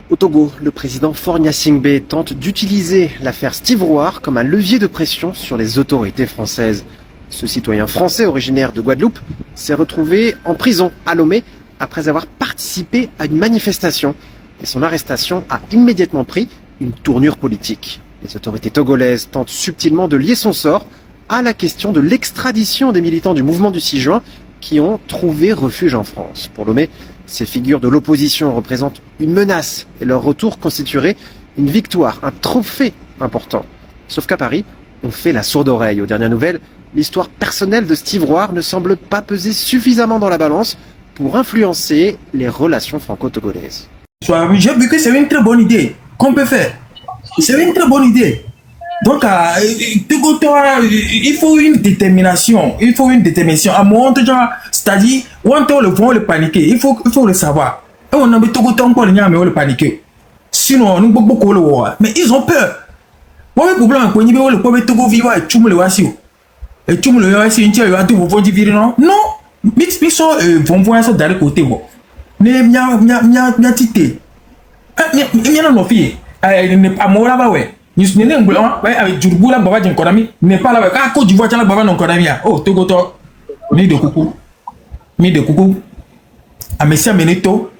Au Togo, le président Faure Gnassingbé tente d'utiliser l'affaire Steve Rouard comme un levier de pression sur les autorités françaises. Ce citoyen français originaire de Guadeloupe s'est retrouvé en prison à Lomé après avoir participé à une manifestation. Et son arrestation a immédiatement pris une tournure politique. Les autorités togolaises tentent subtilement de lier son sort à la question de l'extradition des militants du mouvement du 6 juin qui ont trouvé refuge en France. Pour Lomé, ces figures de l'opposition représentent une menace et leur retour constituerait une victoire, un trophée important. Sauf qu'à Paris, on fait la sourde oreille. Aux dernières nouvelles, l'histoire personnelle de Steve Rouard ne semble pas peser suffisamment dans la balance pour influencer les relations franco-togolaises. J'ai vu que c'est une très bonne idée qu'on peut faire. C'est une très bonne idée. Donc, il faut une détermination. Il faut une détermination. À mon c'est-à-dire, on le voit le paniquer. Il faut le savoir. Et on a mis tout le temps pour le paniquer. Sinon, nous beaucoup le voir. Mais ils ont peur. Moi, le problème, c'est que le problème, Togo vivant et tu me le vois si. Et tu me le vois si, tu as tout, vous vont dire non. Non. Mais ils sont, vont voir ça dans le côté. Mais mia tité. Mia non fille. À moi là-bas, ouais. Nous sommes avec Djurboula Baba Djenkonami, n'est pas là avec un Côte d'Ivoire, Baba Nonkonami. Oh, Togo, ni de coucou, ni de coucou. À Messia Meneto,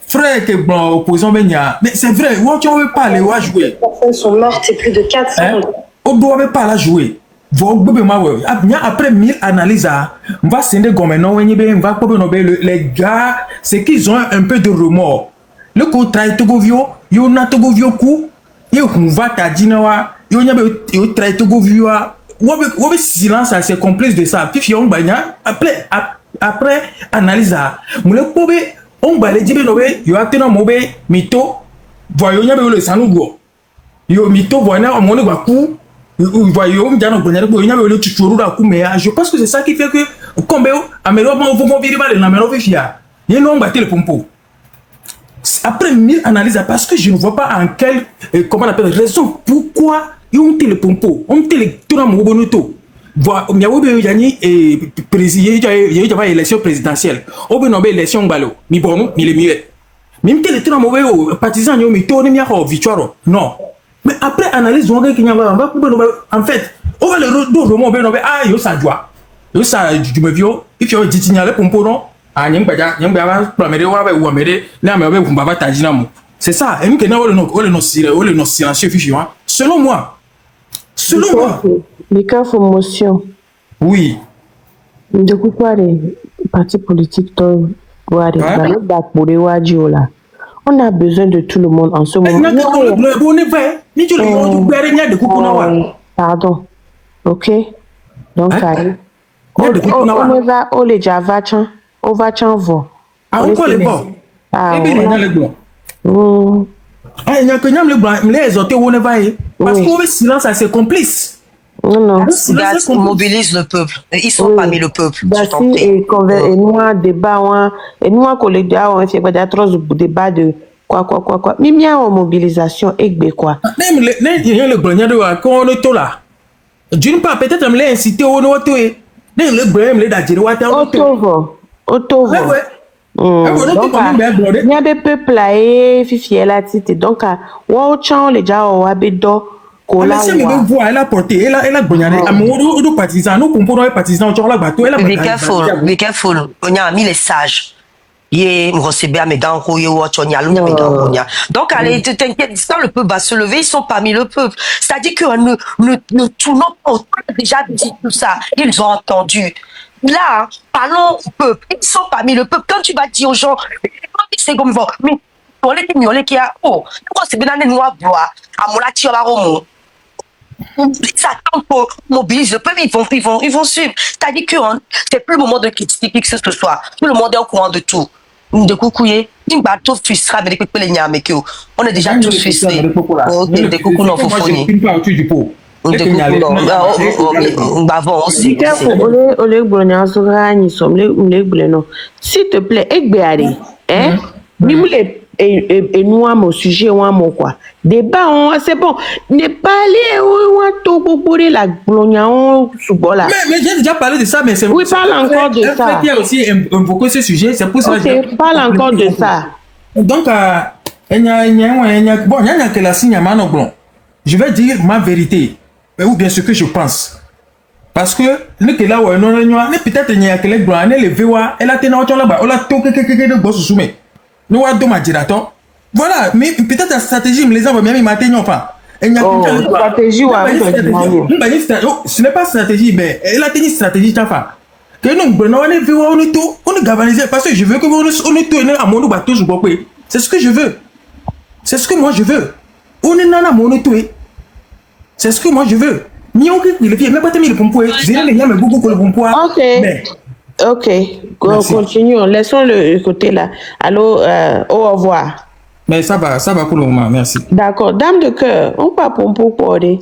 frère que bon opposant Benya. Mais c'est vrai, où tu veux pas aller jouer. Les personnes sont mortes, c'est plus de 400. On doit pas la jouer. Après 1000 analyses, on va scinder comme un on va pas les gars, c'est qu'ils ont un peu de remords. Le contrat Togovio, yo na Togovio coup, yo va ta dinawa, yo yo trai Togovio, ou silence c'est complice de ça. Puis on banya après analyse, moule pobe on balé dibe nobe, yo atena mobe mito, voyons y le sanugo. Yo mito voyons on monne coup. Voyons, je pense que c'est ça qui fait que, comme on va virer les naméros, il y a un battu le pompo. Après 1000 analyses, parce que je ne vois pas en quelle, comment on appelle, raison pourquoi ils ont le pompo, on te le tourne à mon bonoto. Voilà, il y a une élection présidentielle, on a une élection balo, mi bon, mi le mieux. Même que le tourne à mon partisan, mi tourne mi a victoire. Non. Mais après analyse, on va en fait, on va le remonter, ah, yo ça doit. Yo ça, du me vieux, il faut dire tignale pour non. Ah, c'est ça, et nous que nous silencieux fichier. Selon moi. Selon moi. Les cas de motion. Oui. De quoi les partis politiques doivent on a besoin de tout le monde en ce moment. Pardon. Ok. Donc, on va au les javachan. On va chanvo. Ah, on va les bons. Ah, les blancs. Ah, il y a que nous les autres, on va y. Parce qu'on veut silence à ses complices. Non. Ils mobilisent le peuple. Ils sont parmi le peuple. Et nous, débat, et nous, collègues, on fait des atroces débats de quoi. Mais il y a une mobilisation, et quoi. Même le blanc de qu'on est là. D'une part, peut-être, me l'inciter au noto. Même le blanc, les d'Adjirouat. Autovo. Il y a des peuples là, et fifier la tite. Donc, on les gens ont habité. Mais si elle voit, elle a porté, elle a gagné. Nous partisans, nous comprenons les partisans, on a bateau, elle a be careful. On a mis les sages. Yé, m'recevez à mes dents, donc, allez, t'inquiète, quand le peuple va se lever, ils sont parmi le peuple. C'est-à-dire que ne tournons pas, on a déjà dit tout ça. Ils ont entendu. Là, parlons au peuple. Ils sont parmi le peuple. Quand tu vas dire aux gens, c'est comme ça. Mais, pour les mignons, qui a, oh, c'est bien des noirs bois. À mon lati, ils attendent pour mobiliser le peuple, ils vont suivre. C'est-à-dire que c'est plus le moment de critiquer que ce soit. Tout le monde est au courant de tout. De coucouiller, on est déjà tous frustrés. Des coucous non faut fournir. S'il te plaît, et nous mon sujet quoi débat c'est bon n'est pas aller pour la mais j'ai déjà parlé de ça mais c'est parle encore de ça aussi invoquer ce sujet c'est pour ça parle encore de ça Donc, bon, il y a que la signe à Manobron. Je vais dire ma vérité, ou bien ce que je pense. Parce que, nous, là, peut-être il y a que les blancs, les VOA, elle a tenu là-bas, on a tout de boss soumis. Nous, on a deux magirato. Voilà, mais peut-être la stratégie, les gens vont bien m'atteindre, enfin. Stratégie, ce n'est pas stratégie, mais elle a tenu stratégie, enfin. Que nous, on est tout, on est galvanisé, parce que je veux que on est tout, à mon bateau, c'est ce que je veux. C'est ce que moi je veux. On est nana mon tout. C'est ce que moi je veux. Ni on qui le fait, mais pas te mille pompoir. J'ai les gars, mais beaucoup pour le pompoir. Ok. Continuons. Laissons le côté là. Allô, au revoir. Mais ça va pour le moment, merci. D'accord. Dame de cœur, on va pompo pour des.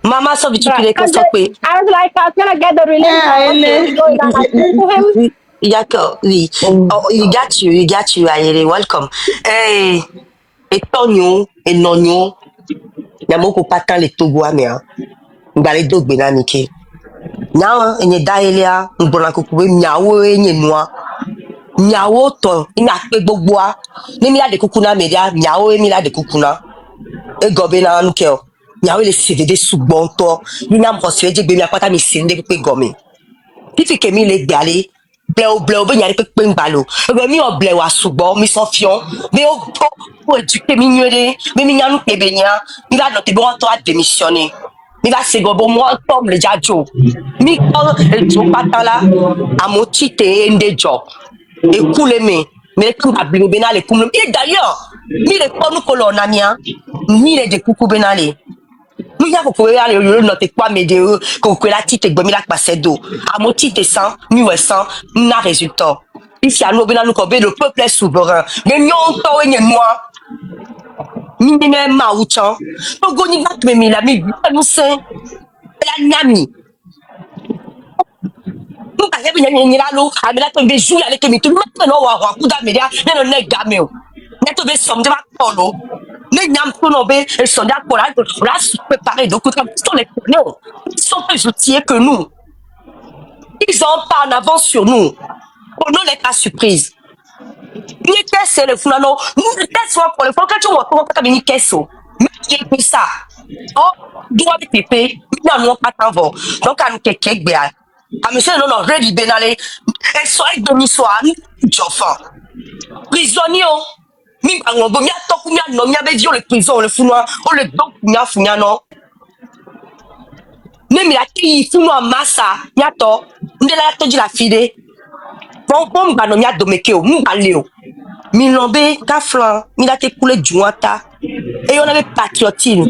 Mama, so bitu kile ko sokwe. I was like, I was gonna get the relationship. Yako, oui. Oh, you got you, Ayere, welcome. Hey, et tonyo, et nonyo. Yamoko patan le togo amea. Mbale dog benanike. Now, enye daelia, mbona kukube mnyawo enye noa. Mnyawo to, ina kwe gbogboa. Nemila de kukuna media, mnyawo emila de kukuna. E gobe na anukeo. Nyawe le CVD sous bon temps. Nous n'avons pas fait de bien pas mi sinde pe gomi. Pifi ke mi le gale. Bleu ben yari pe balo. Mi o bleu a sous bon mi son fion. Mais o pour éduquer mi nyere, mais mi nyanu ke benya. Mi va noter bon temps à démissionner. Mi va se gobo moi tom le jajo. Mi ko e jo patala a motite ende job. Et coule mais comme abli benale comme et d'ailleurs, mi le ponu kolonamia, mi le de kuku benale. Nous avons trouvé notre quoi mais de que la tite gomi la passe d'eau à moitié de sang nous sans n'a résultat ici à nous nous combien le peuple est souverain mais nous to et moi ni même maouchan to goni bat mais la mi nous c'est la nami nous pas bien ni la lo a me la tomber jour avec mi tout maintenant wa wa kuda media ne no nega me o ne to be som de ba polo. Les Niam ils sont d'accord là, préparés. Donc, ils sont plus outillés que nous. Ils ont pas en avance sur nous. Pour nous, les cas surprise. Ni qu'est-ce que le funano, nous, qu'est-ce pour le fond, quand tu vois, comment tu as mis qu'est-ce mais j'ai pris ça. Oh, doit être pépé, nous n'avons pas tant bon. Donc, à nous, quelqu'un, bien. À monsieur, non, ready, benalé. Elles sont avec demi-soir, enfants. Prisonniers, mi bango bo mi atoku mi no mi abeji o le prison le funwa o le donc mi afunya no ne mi la ti funwa massa mi ato ndela ya toji la fide bon ba no mi adomeke o mi bale o mi lombe ka flan mi la te coulé juanta et on avait patriotisme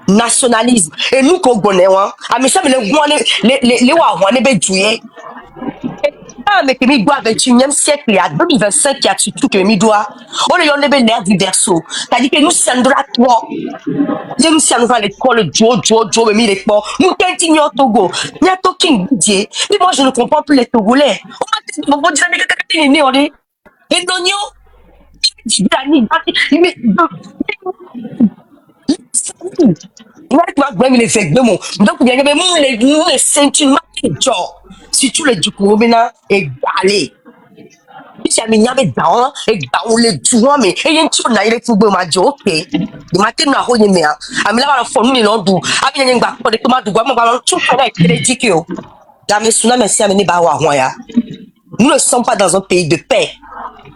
nationalisme et nous ko gone wan a mi se me le wa wan ne be juye. Ah, mais que mi doit 21e siècle, il y a 2025 qui a tout que mi doit. On est en l'air du verso. C'est-à-dire que nous sommes de la toi. Nous sommes à l'école, Joe, mais mi les ports. Nous continuons au Togo. Il y a Toking Didier. Mais moi, je ne comprends plus les Togolais. On va dire, mais qu'est-ce que tu es et Donio, les ceintures, si tu les du Kourobena et galé. Si tu as mis dans et dans les joueurs, mais il y a un tour là, il est football, m'a dit ok. Il m'a dit na hoye mea. Ami la la fonu ni londu. Abi nyen gba ko de tomato gwa mo ba tout ko na critique yo. La mesuna merci ameni ba wa hon ya. Nous ne sommes pas dans un pays de paix.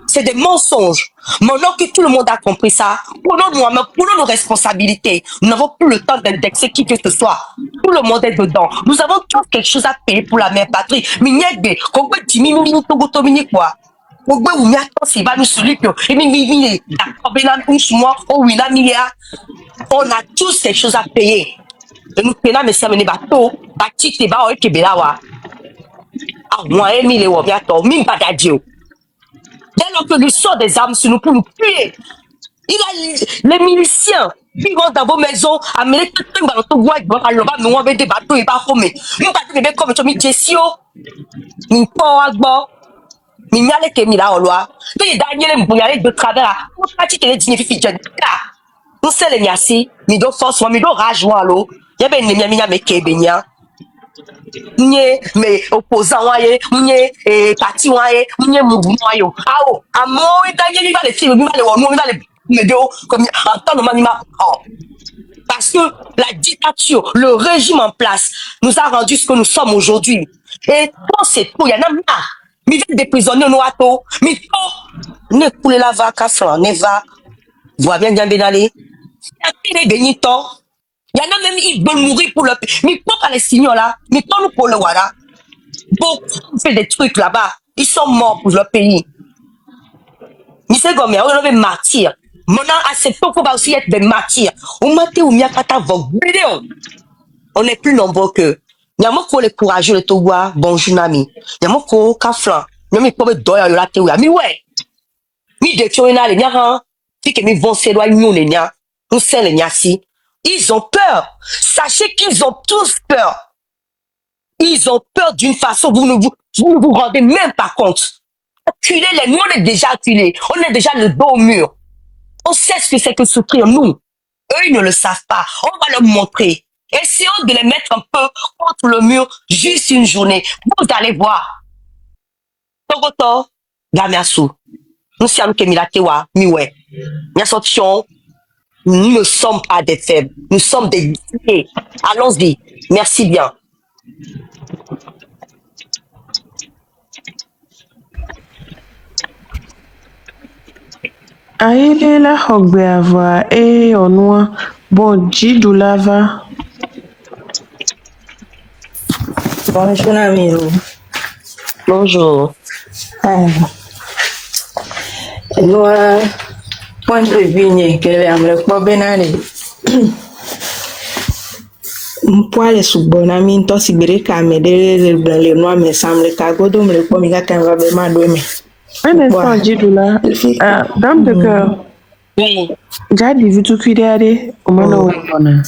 C'est des mensonges. Maintenant que tout le monde a compris ça, prenons nos responsabilités. Nous n'avons plus le temps d'indexer qui que ce soit. Tout le monde est dedans. Nous avons tous quelque chose à payer pour la mère patrie. Mignègue, qu'on peut dire, mini quoi. On peut vous mettre c'est pas nous celui que, on a tous quelque chose à payer. Et nous prenons, mais ça mène bateau, bâti, c'est pas, ok, belawa. Ah, moi, Emile, ou bien, mine pas d'adio. Dès lors que nous sortons des armes sur nous pour nous tuer, il a les miliciens qui vont dans vos maisons, amener tout le monde dans le bois, nous avons des bateaux et pas comme nous pas des comme tu Jessio, nous pas agbo, nous n'allons que mila au loi. Mais Daniel Mbouyale de travers, on pratique les dignifiés de nous c'est les niassi, nous devons force, nous devons rage l'eau. Il y a bien les miens mais qui baignent. Nye mais opposant waye, nye parti waye, nye mouvement wayo. Ah oh, à moi il va les films, il va les wonu, il va les médias comme en temps normal il m'a parce que la dictature, le régime en place nous a rendu ce que nous sommes aujourd'hui. Et quand c'est tout, il y en a marre. Mais il des prisonniers noirs, mais ne coulez la vaca flan, ne va. Vois bien bien aller. Il y a des temps. Il y en a même ils veulent mourir pour le pays. Mais pas les signaux là, mais pas nous pour le Wada. Beaucoup fait des trucs là-bas. Ils sont morts pour leur pays. Mais c'est comme on est martyrs. Maintenant, à cette époque, on va aussi être des martyrs. On n'est plus nombreux que. Nyamoko les courageux, les Togois, bonjour Nami. Nyamoko, Kaflan. Nyami pobe doya la teouya. Mi ouais. Mi de tchouina les nyahan. Fi que mi vont s'éloigner nous les nya. Nous c'est les nyasi. Ils ont peur. Sachez qu'ils ont tous peur. Ils ont peur d'une façon, vous ne vous rendez même pas compte. Acculez les, nous on est déjà acculés. On est déjà le dos au mur. On sait ce que c'est que souffrir, nous. Eux, ils ne le savent pas. On va leur montrer. Essayons de les mettre un peu contre le mur, juste une journée. Vous allez voir. Togoto, Gamiasu. Nous sommes Kemilatewa, Miwe. Nous ne sommes pas des faibles. Nous sommes des guerriers. Allons-y. Merci bien. Aïe la hogbe avoir et on noir bon Jidulava. Bonjour Namiro. Bonjour. Nous point de vue que l'aimerait pas benale. Poil sous bon ami to sibiri ka me de le noir me semble ka godo me le pomiga kan va be ma do me. Un instant Jidula. Dame de cœur. Oui. Jadi vu tout cuidere o mano ona.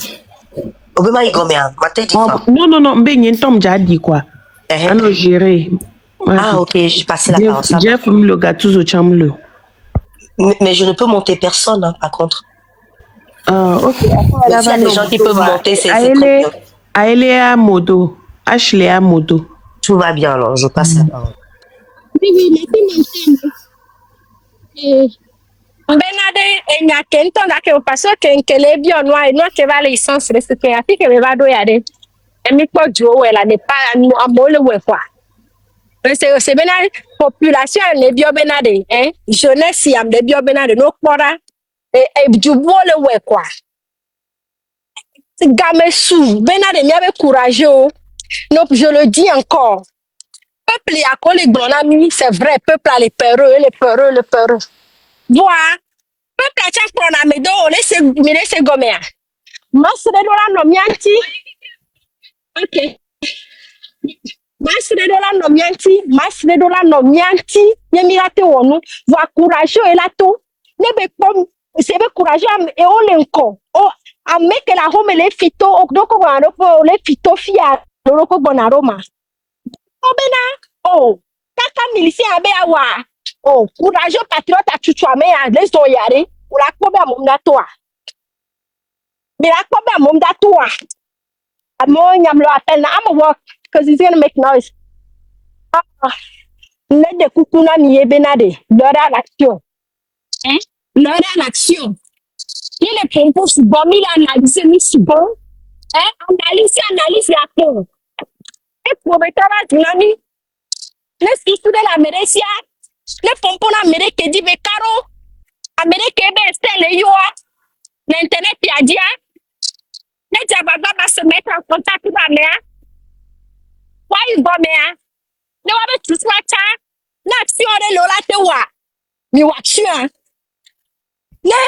Obema igomea, maté dit. Non, ben tom jadi quoi. Alors gérer. Ah ok, j'ai passé la parole. Jeff le gâteau au chamle. Mais je ne peux monter personne, hein, par contre. Ok. Mais s'il y a des gens qui peuvent monter, c'est très bien. Aïle à modo. Ashley à modo. Tout va bien alors, je passe la parole. Benade enya kento ngake upaso kenkele bi onwa eno ke va licence respecte ati ke va do yade emi po ju o la ne pa amole we kwa c'est benade population ne bi benade jeunesse am de bi benade no kpora e ju le we kwa game sou benade mi ave courageux non je le dis encore peuple ya ko le gbonami c'est vrai peuple a les peureux Boa, peuple a tchak prona me do laisse gomea. Masre do la nomianti. Ok. Masre do la nomianti. Yemirate wonu. Voa courageux et la to. Nebe pom. C'est be courageux et on l'enco. Oh, a meke la home le fito. Okdoko bonaro le fito fia. Loroko bonaroma. Obena. Oh. Kaka milicien abe awa. Oh, courageux patriote à chuchuame à les oyare, ou la kobe à mon datoa. Mais la kobe à mon datoa. I'm going, I'm a walk, because it's gonna make noise. Let the kukuna mi benade, l'heure à l'action. L'heure à l'action. Il est pour ce bon, il analyse, mis ce bon. Analyse la peau. Et pour mettre la dynamique, laisse-nous de la mérécia. Le pompon Amérique dit mais caro Amérique c'est yo l'internet piadia les jababa va se mettre en contact avec ma mère why you go mère ne va pas tout ça l'action de lola te wa mi wa chien ne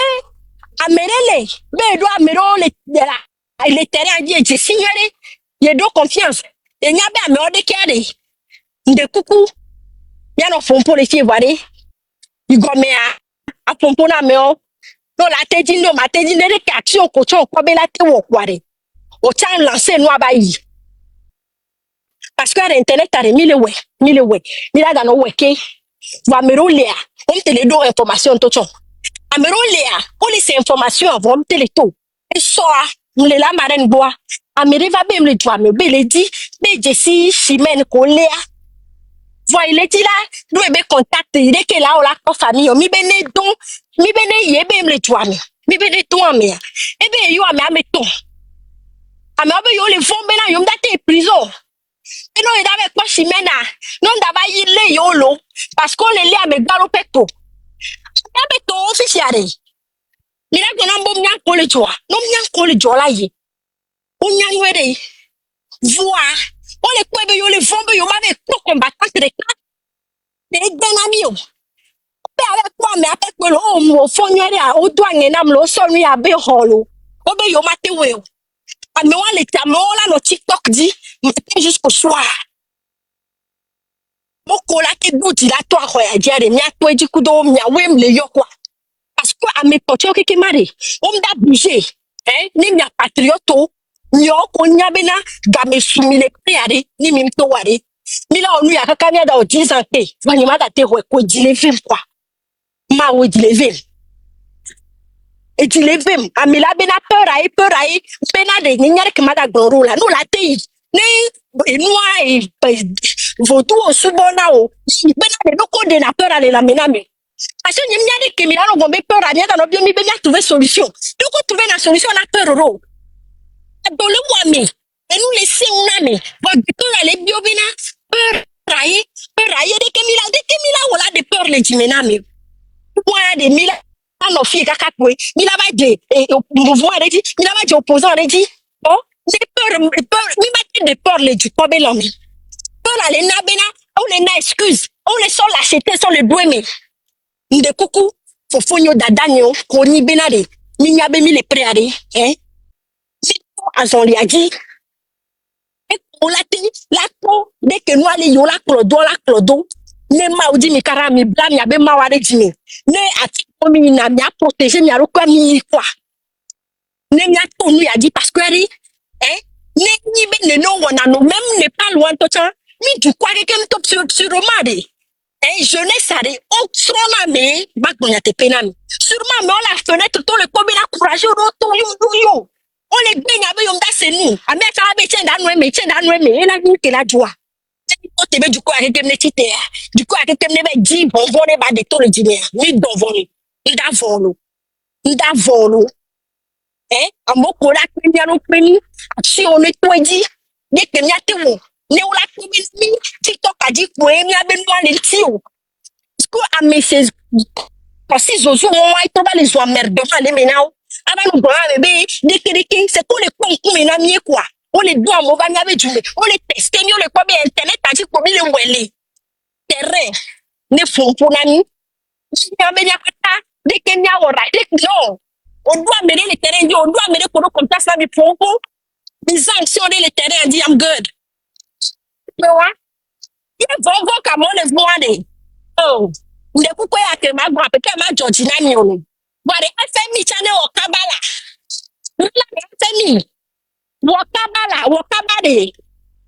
Amérique mais do Amérique le terrain dit je signalé il do confiance et n'y a pas me de kéré de coucou bien au fond pour les filles voir il gomme à pompo na meo no la tedi no ma tedi ne action ko chon ko be la te wo kware o chan lancer no abayi parce que internet a remis le we mi la dans no weke va me roler on te les do information to chon a me roler on les information avant te les to et so on les la marine bois Amérique va bien le doigt, mais il dit, mais Jessie, Chimène, Coléa. Voilà, il est dit là, nous, il contact, il est que là, on l'a famille, mi bene don, mi bene yé, ben le doigt, mi bene ton, mais, eh ben, yo, mais, ton. Ah, mais, yo, les fonds, ben, yo, m'date prison. Et non, il avait quoi, Chimène, non, d'abord, il est yolo, parce qu'on les lit à mes galopeto. Mais, ton, officiel. Il a qu'on a bon bien pour le doigt, non, bien pour le doigt, là, yé. On y a noué, voir. On les quoi, yo, les fonds, yo, m'avait trop combattant de cas. Mais, ben, ami, yo. Avec quoi, mais avec quoi, l'homme, au fond, au doigt, n'y a pas son, y a bé, holo. Oh, ben, yo, maté, ouais. Ah, mais, on l'état, mais, on a nos TikTok dit, matin jusqu'au soir. Mon collègue, dit, là, toi, quoi, dire, mais, toi, du coup, d'homme, y a, ouais, me yo, quoi. Parce que, à mes potes, qui maré, on m'a bougé, hein, ni m'a patriote, ni on y a bena, game soumis les prières, ni mime toare. Mais là, on lui a cacané dans 10 ans, il m'a daté, ouais, quoi, dit les films, quoi. Ma, ouais, dit les films. Et dit les films, à mais là, bena peur, bena de, n'y a que ma d'agoro, là, nous, la tée, et nous, et, vaudou, au subonao, bena de, nous, qu'on n'a peur, aller la méname. Parce que nous, n'y a que, mais là, on va me peur, à bien, dans nos bien, mais bien, trouver solution. Donc, on trouve la solution, on a peur, ro. Dans le mois, mais, et nous laisser on a mis, votre peur aller biobina, peur railler, dès que mila, on a des peurs les dimenami. Moi, des mila, nos filles, kakakwe, mila va dire, et au mouvement, elle dit, mila va dire opposant, elle dit, bon, des peurs, mi m'a des peurs les du kobelami. Peur aller nabena, on les na excuse, on les sort l'acheter, sur le doué, mais, de coucou, faut fonyo dadanyo, koni benade, mi mi les préarés, hein. Azon li a dit, on l'a dit, la peau, dès que nous allons la clodo, ne maudit mi kara mi blanc, mi abe maware jimi, ne ati komi na mi a protégé, mi a rokwa mi quoi. Ne mi a ton lui a dit parce que ne ni ben ne non on a nous même n'est pas loin de toi, mi du quoi quelqu'un top sur romade. Jeunesse a dit, on trona me, bak on a te penami. Sûrement, mais on la fenêtre, tout le combien courageux, yo. On les baigne avec yom da c'est nous. A mettre à mettre dans nous, et la vie que la joie. On te met du coup avec des petits du coup avec des petits dit, bon, on va de tout le dîner. Ni d'en voler. Ni d'avolo. À mon collègue, il y a nos pays. Si on est tout dit, dès que n'y a tout. Ne ou la commune, TikTok a dit, pour y a besoin de tio. Parce que à mes 16, parce que Zozo, on va être dans les oies merde, les ménages. Avant nous, bébé, dès que c'est pour les cons, mais n'a mieux quoi. On les doit, on va y du on les teste, on les quoi, mais Internet a dit pour les ouélés. Terrain, ne font pour l'ami. Si y a bien pas, dès qu'il y a oreille, dès que non, on doit mener les terrains, on doit mener pour nous comme ça, mais pour vous, les ans, si on est les terrains, on dit, I'm good. Mais ouais, il va voir comment les voix, oh, vous ne pouvez pas que ma grand, peut-être ma Georgina Mione. Voilà, FMI, channel au Kabala. FMI, Wakabale.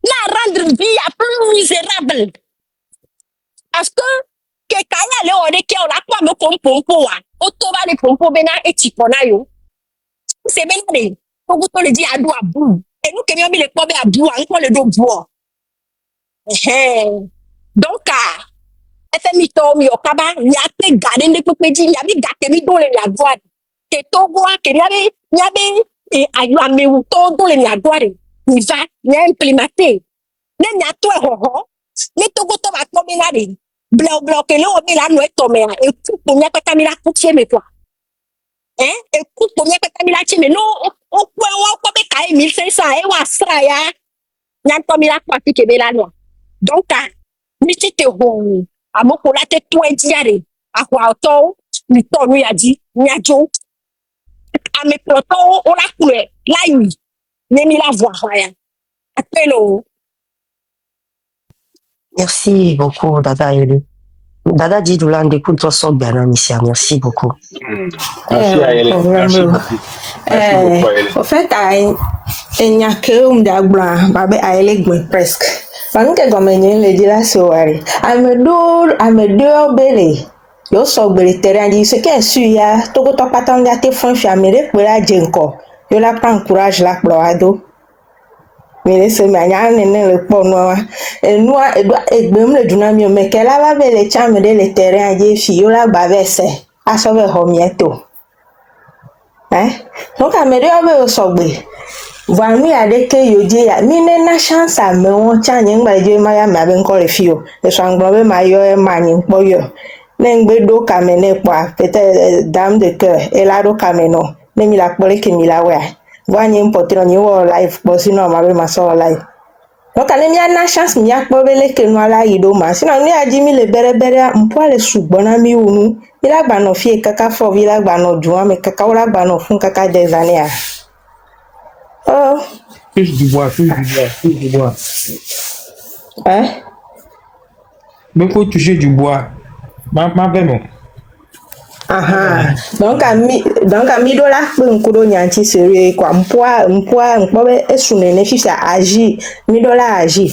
La rendre vie à plus misérable. Parce que, quelqu'un là, on est qui on a quoi me pompo, autoba les pompo, bena et tiponayo. C'est bien, pour vous le dire à doigt bout. Et nous, qui avons mis les pommes à bout, encore le dos bois. Donc, FMI Tom Yokaba, il y a des gardens de Popedi, il y a des gâteries dans les Niagoires. Et Togoa, il y avait, et Ayuame ou dans les Niagoires. Il va, il y a implémenté. Il y a toi, les Togo va tomber là, blanc, et là, on met la noix tombée, et tout pour mieux que t'as mis la poutier, mais toi. Et tout pour mieux que t'as mis la tienne, mais non, on peut cailler 1500, et on a ça, ya. Il y a tombé la poitier qui est la noix. Donc, niti te hon, a mon collègue te toi diare, a quoi auto, ni ton lui a dit, ni a jo, a mes protos, on la couleur, là, oui, ni la voix, rien. Appelons. Merci beaucoup, Dada Eli. Dada dit Doulan d'écoute toi son bien ici. Merci beaucoup. Merci à elle. Merci beaucoup. En fait, il n'y a que un diagramme, mais elle est presque. Parce que comme il le dit là, c'est vrai. Amedo bele. Yo so bele terrain dit ce qu'est sûr ya. Togo to patang ya te franchi Amérique pour la jenko. Yo la prend courage la ploado. Mais c'est ma le pont noir. Et noir, et bum le dunamio, mais qu'elle a les charmes de les terrains, et fiola bavesse, à sauver homieto. Hein? Donc, à me dire au sobé. Voilà, il y a des cas, il y a une chance à me on tient un bail, ma mère, encore le fio. Le sanglot, ma yo, man, boyo. N'engbe do kamene quoi, peut-être dame de cœur, et là do kameno. Même il a collé que mi la ouais. Voyez un pote, on y va live, bon, sinon, ma belle, ma soeur live. Donc, il y a une chance, il y a pas de que nous là, il doit. Sinon, il y a 10 000 béré, on peut aller sous bon ami ou nous. Il a bano fier, caca fort, il a bano joint, mais caca ou la bano fond caca des années. Oh. Touche du bois, touche du bois. Hein? Mais faut toucher du bois. Ma belle. Aha. Donc, à mi dollar, un coup de nyanti sérieux, quoi. M'poa, soumene, si ça agit, $1000 agit.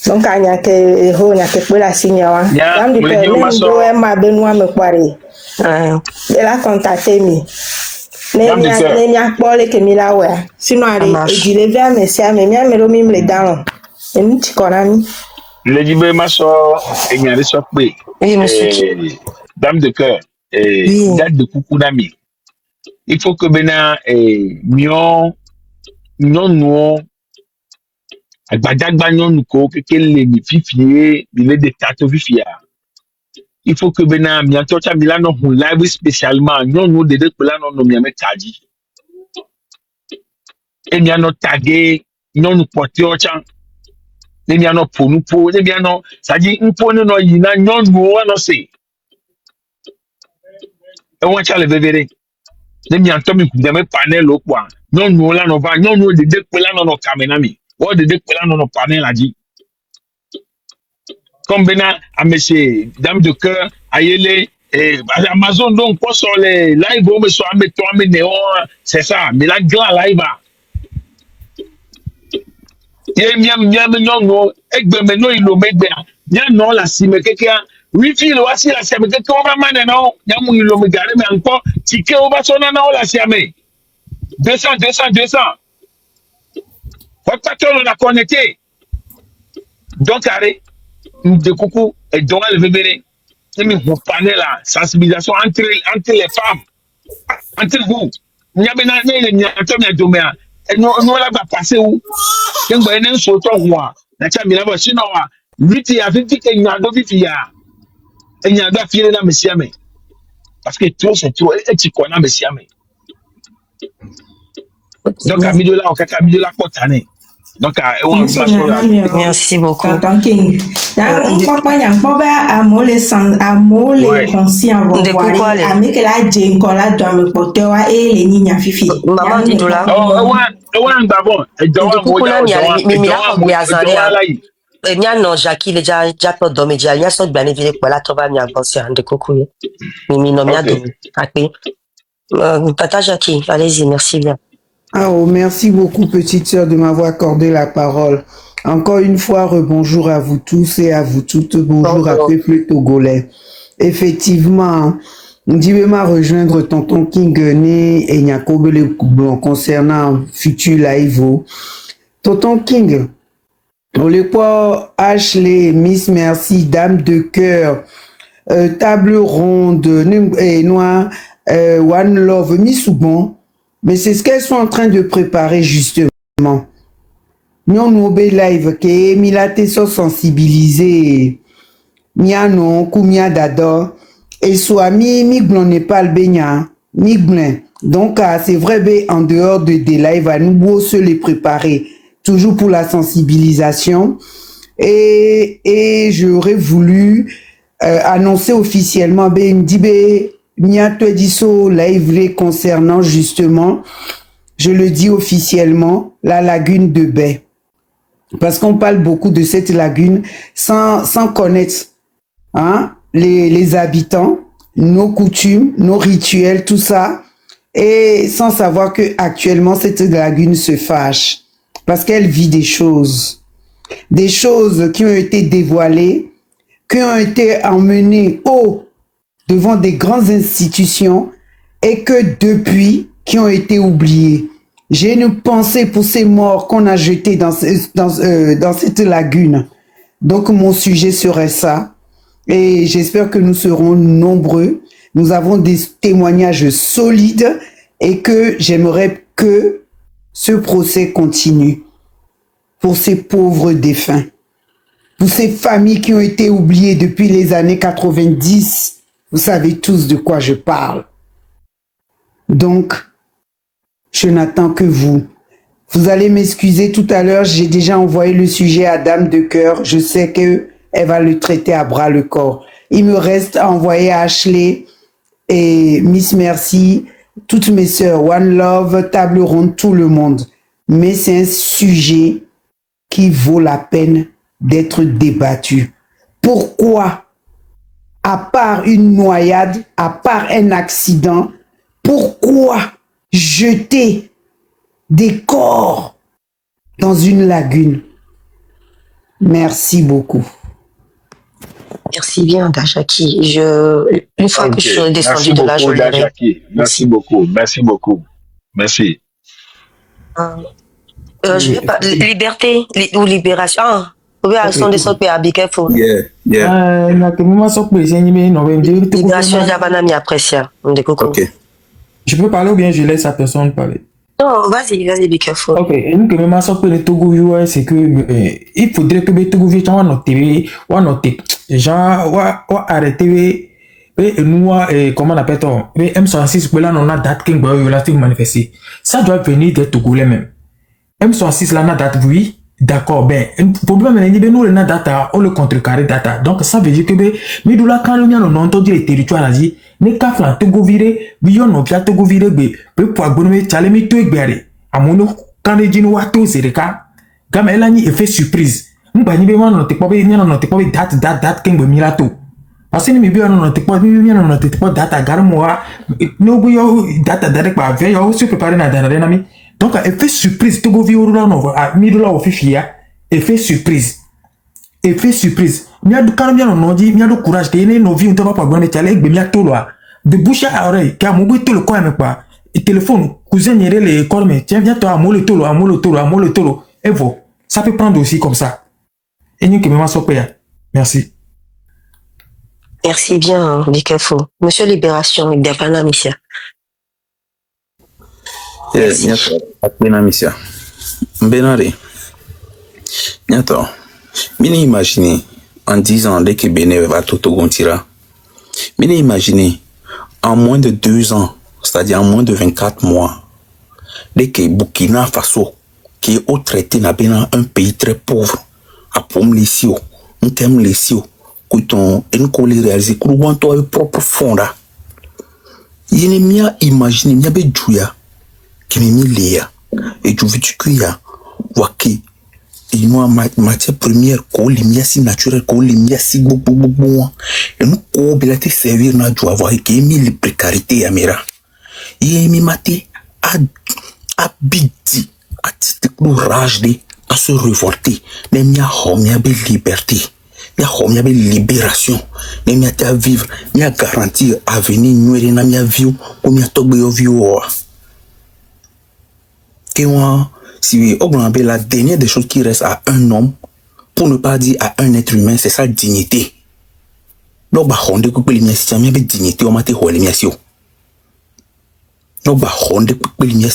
Donc, il y a que pour la signature. Dame du père, ma benoît me croirait. Elle a contacté mi. N'y a pas les que mi la ouais. Sinon, elle dit les verres, mais c'est à mes miens, mais l'homme les dents. Et nous, tu connais. Le dit, ma soeur, il y a des surprises. Oui, monsieur. Dame de cœur, date de coucou d'ami. Il faut que maintenant, non, agbadagba non ko kekele mi fifie, il est des tato fifia. Il faut que maintenant, bientôt, tu as mis là, non, live spécialement, non, de deux, là, non, mi ame kaji. Et bien, non, tagué, non, nous porter au champ. Et bien, non, pour nous, et bien, non, ça dit, un pour nous, non, non, c'est. Et on tient le bébé. Les miens, Tommy, vous avez panel au quoi. Non, nous, là, non, va, non, nous, de deux, là, non, non, caménami. Ou de deux, là, non, non, panel, a dit. Comme Bena, à monsieur, dame de cœur, à Yele, Amazon, donc, quoi, sur les live, on me soit, mais toi, mais néon, c'est ça. Mais la grand live, non, il le met bien. Non, la cime, quelqu'un. Oui, fille, voici la cime, quelqu'un va m'en non. Yamou, il le garde, mais encore, ticket au basson, non, la cime. 200. Votre patron, on a connecté. Donc, arrête, de coucou, et donc, le bébé. Et vous parlez là, sensibilisation entre les femmes, entre vous. Il y a bien un et nous, là, va passer où? Quand vous avez un sauton, moi, la chambre, là, sinon, lui, il y a 20 qu'il y a deux filles. Et il y a deux filles là, monsieur, parce que tout, c'est tout, et tu connais, monsieur. Donc, à milieu là, on a mis de la côte année. Donc, merci beaucoup. King. On croit pas, il y a un peu à moller conscient, à mettre la jean qu'on a dans le poteau et les nina fifi. Maman dit tout là. Non, Jackie, il est déjà pas dormi, il y a son bien évidemment pour la trouver bien pensé de coucou. Mimi non bien de. Tata Jackie, allez-y, merci bien. Ah oh, merci beaucoup, petite sœur, de m'avoir accordé la parole. Encore une fois, rebonjour à vous tous et à vous toutes. Bonjour à peuple togolais. Effectivement, je vais rejoindre Tonton King et Nyakobe le Blanc concernant futur live. Tonton King, on le quoi Ashley, Miss Merci, Dame de cœur, Table ronde, et Noir, One Love, Miss Soubon. Mais c'est ce qu'elles sont en train de préparer justement. Nous nous live que milate sont sensibilisés. Mia non, kumia d'ador. Et soit mi blon n'est pas le baignant, mi blin. Donc c'est vrai en dehors de des lives à nous se les préparer. Toujours pour la sensibilisation. Et j'aurais voulu annoncer officiellement live concernant justement, je le dis officiellement, la lagune de Baie. Parce qu'on parle beaucoup de cette lagune sans connaître les habitants, nos coutumes, nos rituels, tout ça, et sans savoir que actuellement cette lagune se fâche parce qu'elle vit des choses qui ont été dévoilées, qui ont été emmenées devant des grandes institutions et que depuis, qui ont été oubliées. J'ai une pensée pour ces morts qu'on a jetés dans cette lagune. Donc, mon sujet serait ça. Et j'espère que nous serons nombreux. Nous avons des témoignages solides et que j'aimerais que ce procès continue pour ces pauvres défunts, pour ces familles qui ont été oubliées depuis les années 90. Vous savez tous de quoi je parle. Donc, je n'attends que vous. Vous allez m'excuser tout à l'heure, j'ai déjà envoyé le sujet à Dame de Cœur. Je sais qu'elle va le traiter à bras le corps. Il me reste à envoyer à Ashley et Miss Merci, toutes mes sœurs, One Love, Table Ronde, tout le monde. Mais c'est un sujet qui vaut la peine d'être débattu. Pourquoi, à part une noyade, à part un accident, pourquoi jeter des corps dans une lagune? Merci beaucoup. Merci bien, Dajaki. Une fois que je suis descendue de là, je l'aurai. Merci beaucoup. Merci. Je vais pas. Liberté ou libération. Oui, elles sont des sortes de be careful. Libération, Javanami apprécia. Ok. Je peux parler ou bien je laisse la personne parler? Non, vas-y, be careful. Ok, et nous, comme le Togo, c'est que il faudrait que le Togo soit noté, genre, arrêter, et nous, comment on appelle ça, M66, là, on a date qui est manifestée. Ça doit venir des Togolais même. M66, là, on a date, oui, d'accord, ben, le problème, c'est que nous, on a data, on le contrecarré data. Donc, ça veut dire que, mais nous, là, quand on a entendu les territoires, là, ne ka flan Togo viré biyo no pia Togo viré be po agbonome chalemi to egbere amono kan le jinu wa to zereka gam elani effet surprise ngba ni be ma no te po be ni no te po be dat kengbe mirato parce que ni bi no te po ni no te po data garmo wa no bu yo data direct ba ve yo se préparer na dana na mi donc effet surprise Togo viré là no mi do la ofifia effet surprise miadu quand bien on dit miadu courage que ne no vie on te va pas bonne chale gbe mia to lo de bouche à oreille car mon to le coin mais pas et téléphone cousin yere les corps mais tiens viens toi à le tolo et vous ça peut prendre aussi comme ça et nous que maman sopé merci bien Bikafo monsieur Libération il devant la mission bien mission benare Niato mine imaginer en 10 ans dès que Bénin va tout au Gontira mine imaginer en moins de 2 ans, c'est-à-dire en moins de 24 mois, dès que Burkina Faso, qui est au traité, n'a bien un pays très pauvre, à pomme les sios, un thème les sios, qu'on une colère réalisée, qu'on voit toi propre fond là. Il y a mia imaginer, mia be jouya, qui me mis léa, et tu veux tu cuya, waki, il y a matière première, qu'on limia si naturel, qu'on limia si beaucoup, et nous, qu'on peut servir na joie, voir qu'il y a mis les précarités à mira. Il y a mis maté à biti, à titre de rage à se révolter, mais il y a liberté, il y a libération, il y a vivre, il y a garantir avenir, nous il y a vie, comme il y a tombé au vie. Si la dernière des choses qui reste à un homme, pour ne pas dire à un être humain, c'est sa dignité. Donc, on dit que les miens bien dignité, on m'a dit les miens. Donc, on dit que les miens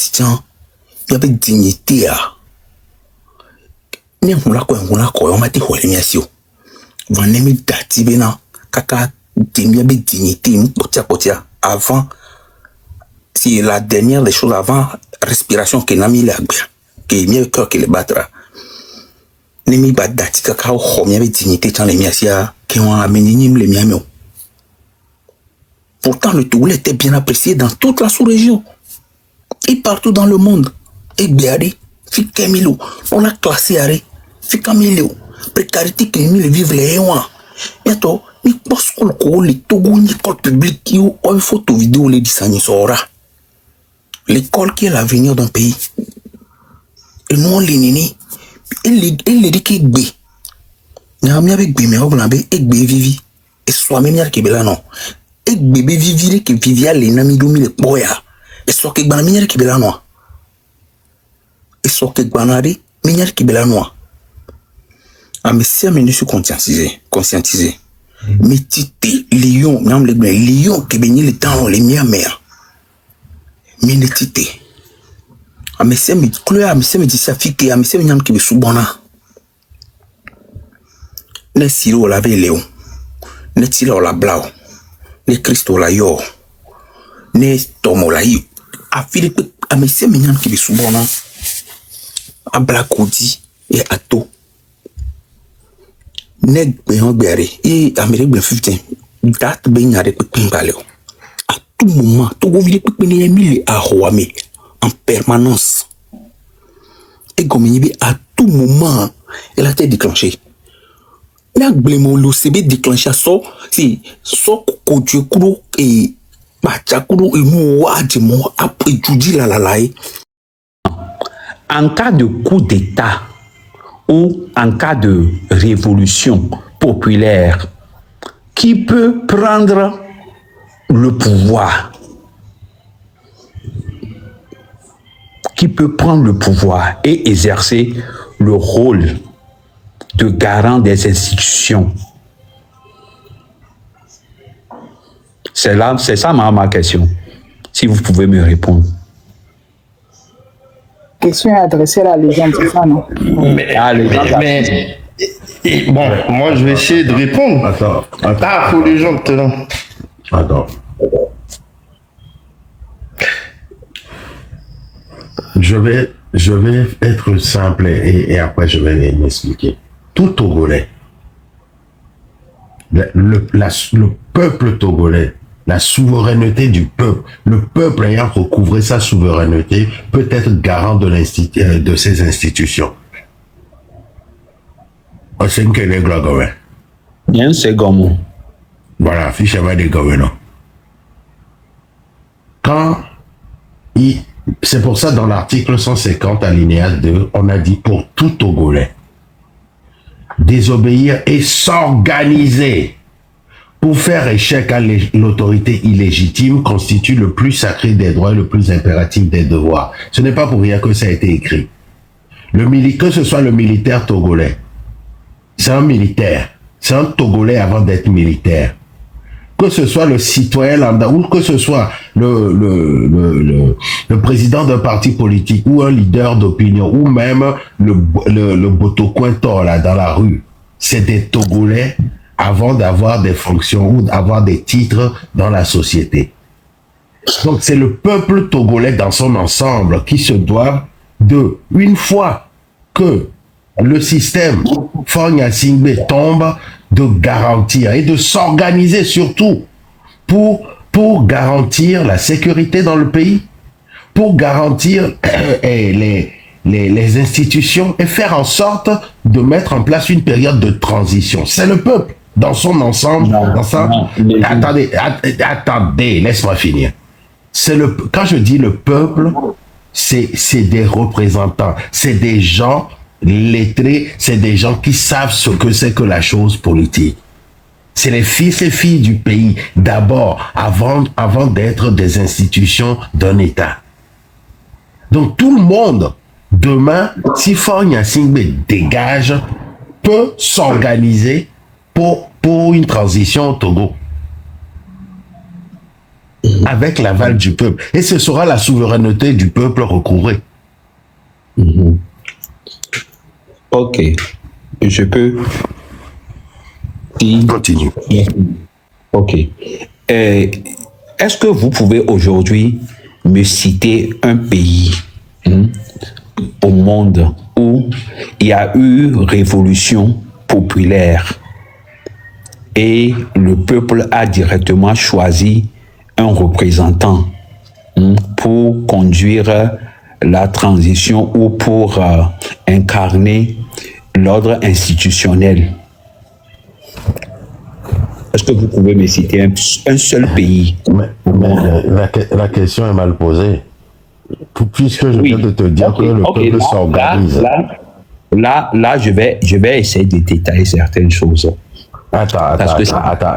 bien dignité. Ni on l'a quoi, on m'a dit les miens. On a mis dati bena, kaka bien dignité, potia avant. Si la dernière des choses avant respiration que n'a mis la que mieux cœur que le battra. Nemi badati kaka o mieux dignité dans les miasia qui ont amené les miamio. Pourtant le Togo était bien apprécié dans toute la sous-région et partout dans le monde. Et biari, fikemilo, on a classé arrêt, fikamilo, précarité que nous vivent les héros. Bientôt, ni pense qu'on les Togo ni école publique qui ont une photo vidéo les dessins sora. L'école qui est l'avenir d'un pays. Et nous, on l'énini, il dit qu'il bé. N'y a avec bé, mais on a bé, et bé vivi. Et soit même y'a qui bé là non. Et bébé vivi, qui vivia les nami doumi les boya. Et soit que ban mière qui bé là non. et so ke gbanare mais nyar ki bela noa mais si ameni se conscientiser mais titi lion nyam le lion ke benyi le temps les mia mère mais ne titi mais si me clé mais si me dit ça fike mais si nyam ki be subona ne siro la ve léon ne tiro la blau ne Christo la yo ne tomo la yo a Philippe a mais si nyam ki be subona a blakodi et ato neg beyon bere et Amérique ben 15 date ben yare pepin balé à tout moment tout go vide pepin Emile a Roame en permanence et comme il à tout moment elle a été déclenchée nag blemo lo CB déclenché si so ko Dieu kudo et bacha kudo et mo adimo après judi la en cas de coup d'état ou en cas de révolution populaire, qui peut prendre le pouvoir? Qui peut prendre le pouvoir et exercer le rôle de garant des institutions? C'est ça ma question. Si vous pouvez me répondre. Question adressée à la légende, c'est ça, non? Mais bon, moi je vais essayer de répondre. Attends, pour les gens maintenant. Attends. Je vais être simple et après je vais m'expliquer. Tout Togolais, le peuple togolais, la souveraineté du peuple, le peuple ayant recouvré sa souveraineté peut être garant de ses institutions. C'est que les gars, c'est comme voilà, fiche avec des gouvernants. C'est pour ça dans l'article 150 alinéa 2, on a dit pour tout Togolais, désobéir et s'organiser pour faire échec à l'autorité illégitime constitue le plus sacré des droits et le plus impératif des devoirs. Ce n'est pas pour rien que ça a été écrit. Que ce soit le militaire togolais, c'est un militaire, c'est un Togolais avant d'être militaire. Que ce soit le citoyen lambda ou que ce soit le président d'un parti politique ou un leader d'opinion ou même le botocointor là dans la rue, c'est des Togolais avant d'avoir des fonctions ou d'avoir des titres dans la société. Donc c'est le peuple togolais dans son ensemble qui se doit de, une fois que le système Faure Gnassingbé tombe, de garantir et de s'organiser surtout pour garantir la sécurité dans le pays, pour garantir les institutions et faire en sorte de mettre en place une période de transition. C'est le peuple dans son ensemble. Attendez, laisse-moi finir. Quand je dis le peuple, c'est des représentants, c'est des gens lettrés, c'est des gens qui savent ce que c'est que la chose politique. C'est les fils et filles du pays, d'abord, avant d'être des institutions d'un État. Donc tout le monde, demain, si Faure Gnassingbé dégage, peut s'organiser pour une transition au Togo. Avec l'aval du peuple. Et ce sera la souveraineté du peuple recouvrée. Ok. Je peux... Continue. Ok. Est-ce que vous pouvez aujourd'hui me citer un pays au monde où il y a eu révolution populaire et le peuple a directement choisi un représentant pour conduire la transition ou pour incarner l'ordre institutionnel? Est-ce que vous pouvez me citer un seul pays? La question est mal posée. Puisque je viens de te dire que le peuple s'organise. Là, je vais essayer de détailler certaines choses. Attends,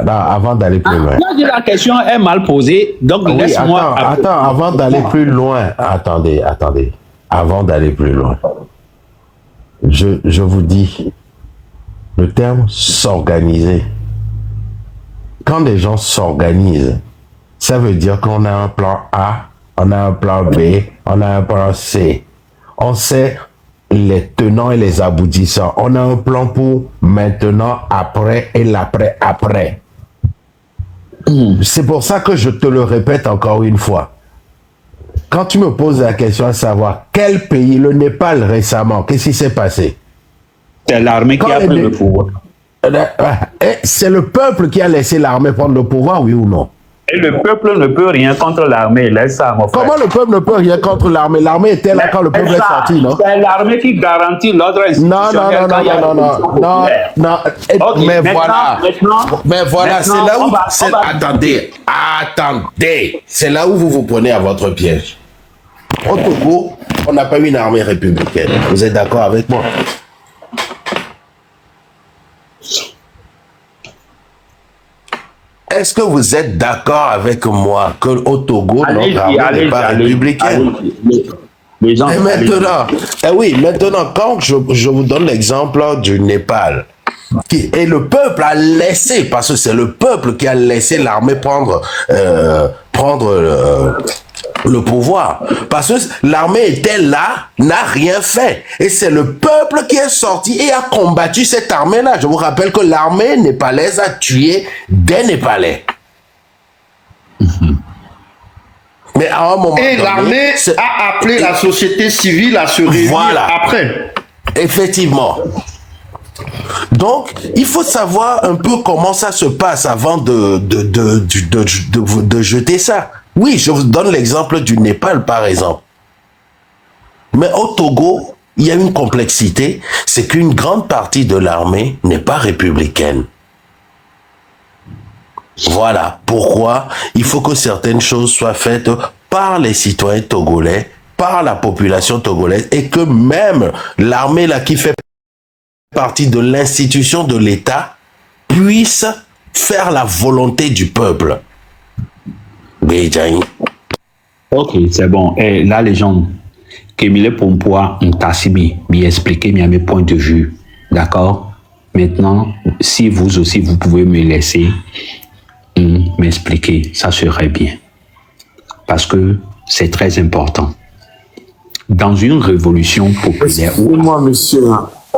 avant d'aller plus loin. La question est mal posée, donc laisse-moi... Attends, avant d'aller plus loin, attendez. avant d'aller plus loin, je vous dis, le terme s'organiser. Quand des gens s'organisent, ça veut dire qu'on a un plan A, on a un plan B, on a un plan C. On sait les tenants et les aboutissants. On a un plan pour maintenant, après et l'après-après. C'est pour ça que je te le répète encore une fois. Quand tu me poses la question à savoir quel pays, le Népal récemment, qu'est-ce qui s'est passé? C'est l'armée qui a pris le pouvoir. C'est le peuple qui a laissé l'armée prendre le pouvoir, oui ou non? Et le peuple ne peut rien contre l'armée. Laisse ça, mon frère. Comment le peuple ne peut rien contre l'armée? L'armée était là quand le peuple est sorti, non? C'est l'armée qui garantit l'ordre institutionnel. Non. Okay, mais voilà. Mais voilà, c'est là où... Attendez. C'est là où vous vous prenez à votre piège. Au Togo, on n'a pas eu une armée républicaine. Vous êtes d'accord avec moi? Est-ce que vous êtes d'accord avec moi que au Togo, notre armée n'est pas républicaine? Les gens, et maintenant, maintenant, quand je vous donne l'exemple du Népal, et le peuple a laissé, parce que c'est le peuple qui a laissé l'armée prendre le pouvoir, parce que l'armée était là, n'a rien fait, et c'est le peuple qui est sorti et a combattu cette armée-là. Je vous rappelle que l'armée népalaise a tué des Népalais. Mais à un moment et l'armée a appelé la société civile à se réunir après. Effectivement. Donc, il faut savoir un peu comment ça se passe avant de jeter ça. Oui, je vous donne l'exemple du Népal, par exemple. Mais au Togo, il y a une complexité, c'est qu'une grande partie de l'armée n'est pas républicaine. Voilà pourquoi il faut que certaines choses soient faites par les citoyens togolais, par la population togolaise, et que même l'armée là qui fait partie de l'institution de l'État puisse faire la volonté du peuple. Ok, c'est bon. Et là, les gens, Kémile Pompoa, on t'a bien expliqué, mes points de vue. D'accord? Maintenant, si vous aussi, vous pouvez me laisser m'expliquer, ça serait bien. Parce que c'est très important. Dans une révolution populaire... Excusez-moi, monsieur,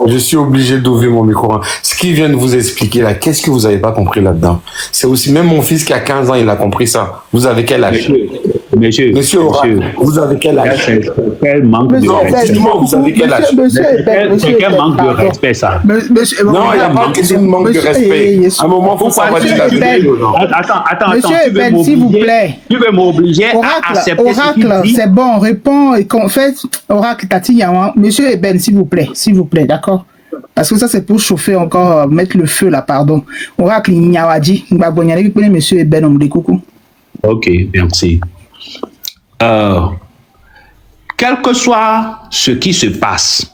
je suis obligé d'ouvrir mon micro. Ce qu'il vient de vous expliquer là, qu'est-ce que vous n'avez pas compris là-dedans? C'est aussi, même mon fils qui a 15 ans, il a compris ça. Vous avez quel âge? Monsieur, vous avez quel âge? Quel manque de respect. Vous avez quel âge? Quel manque de respect, ça? Non, il n'y a pas question de manque de respect. À un moment, il faut savoir dire la vérité. Attends. Monsieur Eben, s'il vous plaît. Tu veux m'obliger à accepter Oracle, c'est bon, réponds et qu'on fait. Oracle, Tati Yawan. Monsieur Eben, s'il vous plaît, d'accord? Parce que ça, c'est pour chauffer encore, mettre le feu là, pardon. Oracle, Nyawadi, monsieur Eben, on me coucou. Ok, merci. Quel que soit ce qui se passe,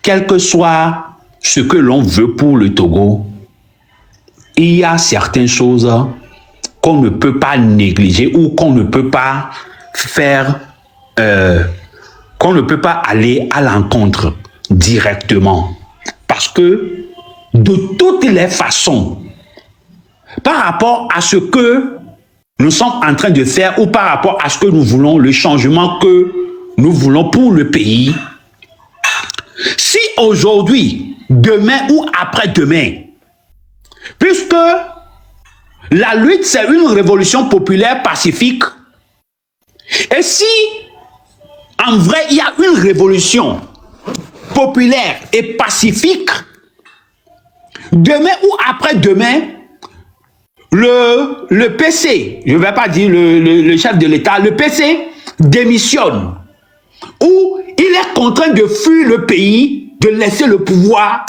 quel que soit ce que l'on veut pour le Togo, il y a certaines choses qu'on ne peut pas négliger ou qu'on ne peut pas faire, qu'on ne peut pas aller à l'encontre directement. Parce que de toutes les façons, par rapport à ce que nous sommes en train de faire ou par rapport à ce que nous voulons, le changement que nous voulons pour le pays, si aujourd'hui, demain ou après-demain, puisque la lutte c'est une révolution populaire pacifique, et si en vrai il y a une révolution populaire et pacifique, demain ou après-demain, le PC, je ne vais pas dire le chef de l'État, le PC démissionne, ou il est contraint de fuir le pays, de laisser le pouvoir,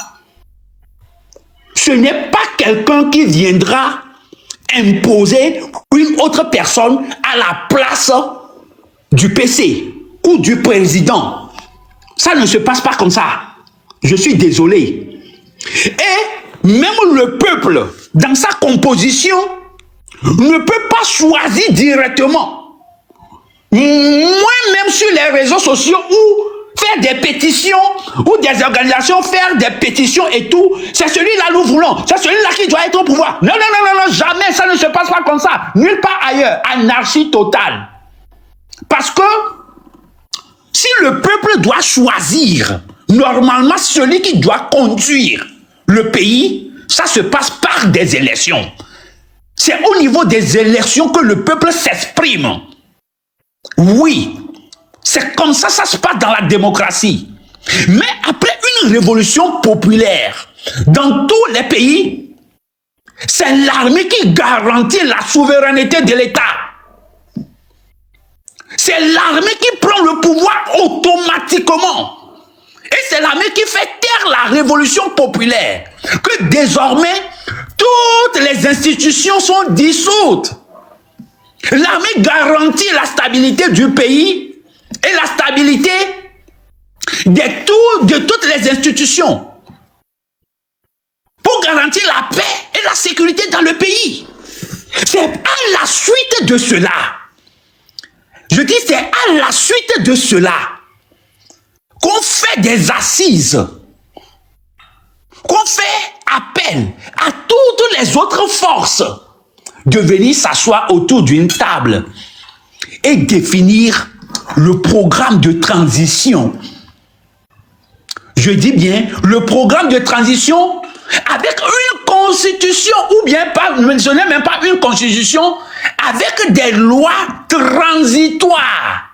ce n'est pas quelqu'un qui viendra imposer une autre personne à la place du PC ou du président. Ça ne se passe pas comme ça. Je suis désolé. Et même le peuple, dans sa composition, ne peut pas choisir directement Moi-même sur les réseaux sociaux ou faire des pétitions ou des organisations faire des pétitions et tout, c'est celui-là nous voulons, c'est celui-là qui doit être au pouvoir. Non, jamais, ça ne se passe pas comme ça. Nulle part ailleurs. Anarchie totale. Parce que si le peuple doit choisir, normalement celui qui doit conduire le pays, ça se passe par des élections. C'est au niveau des élections que le peuple s'exprime. Oui, c'est comme ça se passe dans la démocratie. Mais après une révolution populaire, dans tous les pays, c'est l'armée qui garantit la souveraineté de l'État. C'est l'armée qui prend le pouvoir automatiquement. Et c'est l'armée qui fait taire la révolution populaire. Que désormais, toutes les institutions sont dissoutes. L'armée garantit la stabilité du pays et la stabilité de toutes les institutions. Pour garantir la paix et la sécurité dans le pays. C'est à la suite de cela. Je dis c'est à la suite de cela qu'on fait des assises, qu'on fait appel à toutes les autres forces de venir s'asseoir autour d'une table et définir le programme de transition. Je dis bien le programme de transition avec une constitution ou bien pas, ce n'est même pas une constitution, avec des lois transitoires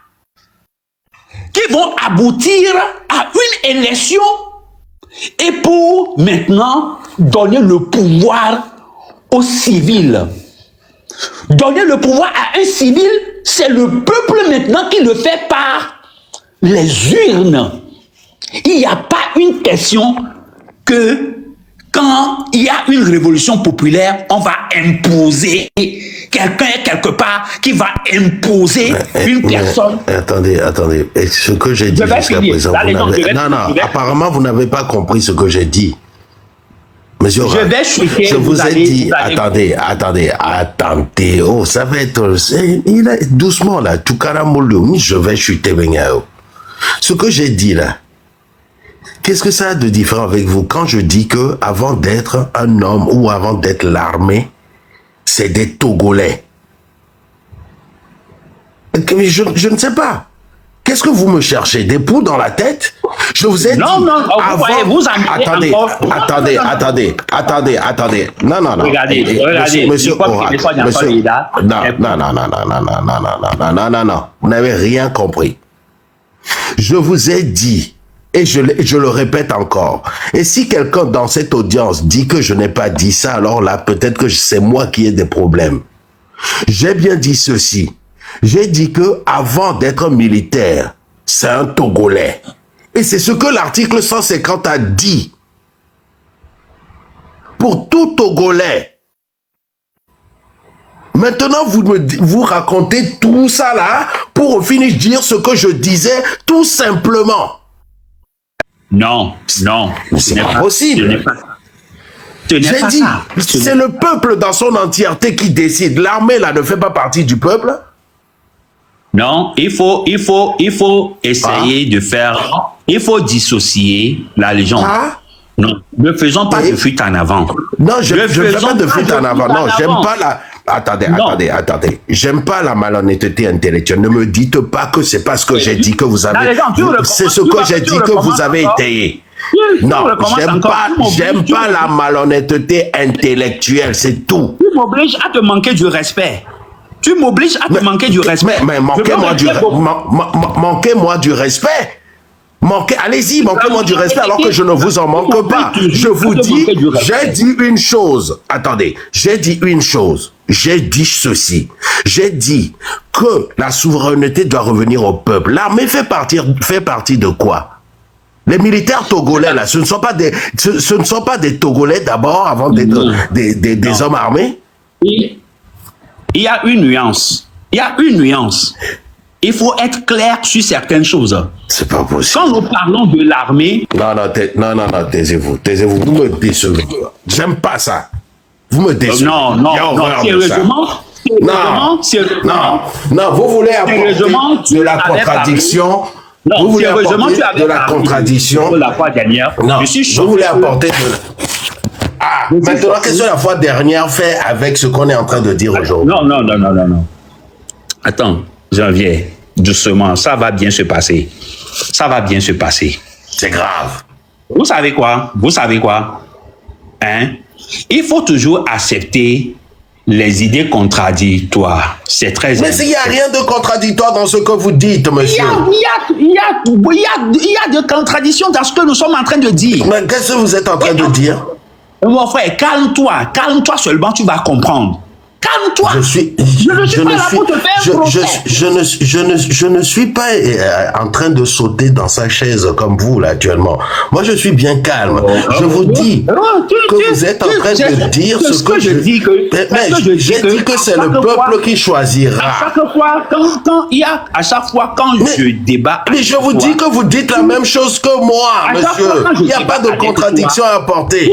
qui vont aboutir à une élection et pour maintenant donner le pouvoir aux civils. Donner le pouvoir à un civil, c'est le peuple maintenant qui le fait par les urnes. Il n'y a pas une question que quand il y a une révolution populaire, on va imposer quelqu'un quelque part qui va imposer une personne. Attendez. Et ce que j'ai dit jusqu'à présent, apparemment, vous n'avez pas compris ce que j'ai dit. Monsieur, je vous ai dit, attendez. Oh, ça va être... Il est doucement là, tout caramolo, je vais chuter, ce que j'ai dit là, qu'est-ce que ça a de différent avec vous quand je dis que avant d'être un homme ou avant d'être l'armée, c'est des Togolais? Je ne sais pas. Qu'est-ce que vous me cherchez? Des poux dans la tête? Je vous ai dit... Non, attendez. Non. Regardez, monsieur, non. Vous n'avez rien compris. Je vous ai dit, et je le répète encore, et si quelqu'un dans cette audience dit que je n'ai pas dit ça, alors là, peut-être que c'est moi qui ai des problèmes. J'ai bien dit ceci. J'ai dit que avant d'être militaire, c'est un Togolais. Et c'est ce que l'article 150 a dit. Pour tout Togolais. Maintenant, vous racontez tout ça là pour au finish dire ce que je disais tout simplement. Non. C'est pas possible. J'ai dit, c'est le peuple dans son entièreté qui décide. L'armée là ne fait pas partie du peuple. Non, il faut essayer de faire... Il faut dissocier la légende. Non, ne faisons pas de fuite en avant. Non, je ne fais pas de fuite en avant. Non, j'aime pas la... Attendez. J'aime pas la malhonnêteté intellectuelle. Ne me dites pas que c'est parce que j'ai dit que vous avez... C'est ce que j'ai dit que vous avez étayé. Non, j'aime pas la malhonnêteté intellectuelle, c'est tout. Tu m'obliges à te manquer du respect. Mais manquez-moi du respect. Allez-y, manquez-moi du respect alors que je ne vous en manque pas. Je vous dis, j'ai dit une chose. Attendez, j'ai dit une chose. J'ai dit ceci. J'ai dit que la souveraineté doit revenir au peuple. L'armée fait partie de quoi? Les militaires togolais là, ce ne sont pas des Togolais d'abord avant d'être des hommes armés? Il y a une nuance. Il faut être clair sur certaines choses. C'est pas possible. Quand nous parlons de l'armée... Non, taisez-vous. Vous me décevez. J'aime pas ça. Vous me décevez. Non. Non, vous voulez apporter de la contradiction. Non, vous voulez sérieusement, tu avais de la contradiction. La fois dernière. Non, vous voulez apporter de la... Ah, maintenant, qu'est-ce que la fois dernière fait avec ce qu'on est en train de dire aujourd'hui? Non. Attends, Janvier, doucement, ça va bien se passer. C'est grave. Vous savez quoi? Hein? Il faut toujours accepter les idées contradictoires. C'est très important. Mais il n'y a rien de contradictoire dans ce que vous dites, monsieur. Il y a de contradictions dans ce que nous sommes en train de dire. Mais qu'est-ce que vous êtes en train de dire? Mon frère, calme-toi seulement, tu vas comprendre. Calme-toi. Je ne suis pas en train de sauter dans sa chaise comme vous là actuellement. Moi je suis bien calme. Je vous dis que vous êtes en train de dire ce que je dis. J'ai dit que c'est le peuple qui choisira. À chaque fois quand je débat. Mais je vous dis que vous dites la même chose que moi, monsieur. Il n'y a pas de contradiction à apporter.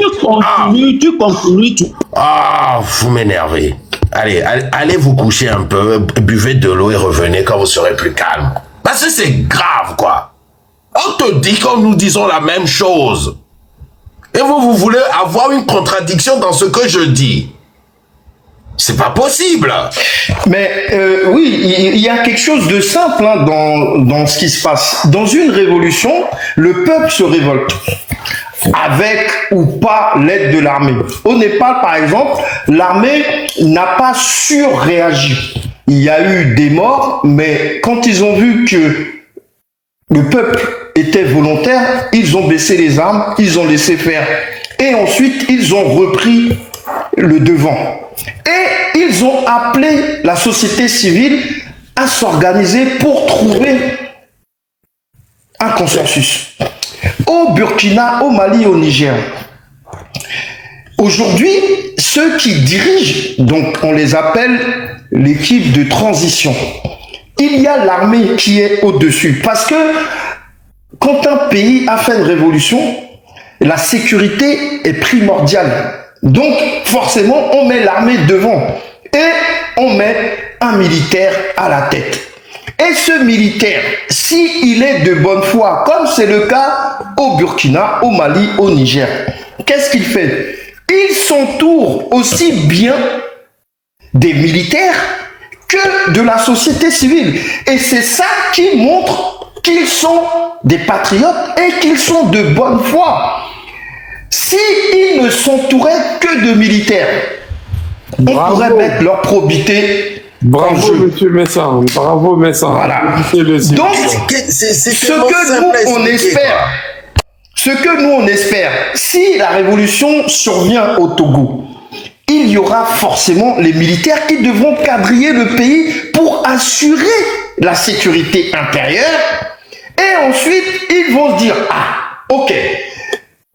Tu continues. Ah, vous m'énervez. Allez vous coucher un peu, buvez de l'eau et revenez quand vous serez plus calme. Parce que c'est grave, quoi. On te dit que nous disons la même chose. Et vous voulez avoir une contradiction dans ce que je dis. C'est pas possible. Mais oui, il y a quelque chose de simple hein, dans ce qui se passe. Dans une révolution, le peuple se révolte. Avec ou pas l'aide de l'armée. Au Népal, par exemple, l'armée n'a pas surréagi. Il y a eu des morts, mais quand ils ont vu que le peuple était volontaire, ils ont baissé les armes, ils ont laissé faire. Et ensuite, ils ont repris le devant. Et ils ont appelé la société civile à s'organiser pour trouver un consensus. Au Burkina, au Mali, au Niger. Aujourd'hui, ceux qui dirigent, donc on les appelle l'équipe de transition. Il y a l'armée qui est au-dessus. Parce que quand un pays a fait une révolution, la sécurité est primordiale. Donc forcément, on met l'armée devant et on met un militaire à la tête. Et ce militaire, s'il est de bonne foi, comme c'est le cas au Burkina, au Mali, au Niger, qu'est-ce qu'il fait? Il s'entoure aussi bien des militaires que de la société civile. Et c'est ça qui montre qu'ils sont des patriotes et qu'ils sont de bonne foi. S'ils ne s'entouraient que de militaires, on pourrait mettre leur probité. Bravo, monsieur Messin. Bravo, Messin. Voilà. Donc, ce que nous on espère, si la révolution survient au Togo, il y aura forcément les militaires qui devront quadriller le pays pour assurer la sécurité intérieure. Et ensuite, ils vont se dire, ah, ok,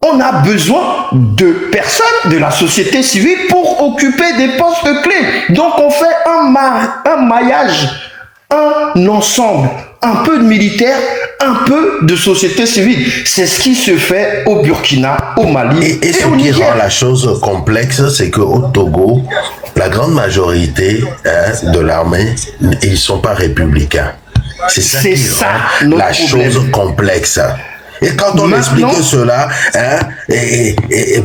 on a besoin de personnes de la société civile pour occuper des postes clés. Donc on fait un maillage, un ensemble, un peu de militaires, un peu de société civile. C'est ce qui se fait au Burkina, au Mali et ce qui rend la chose complexe, c'est qu'au Togo, la grande majorité de l'armée, ils ne sont pas républicains. C'est ça qui rend la chose complexe. Et quand on explique cela, et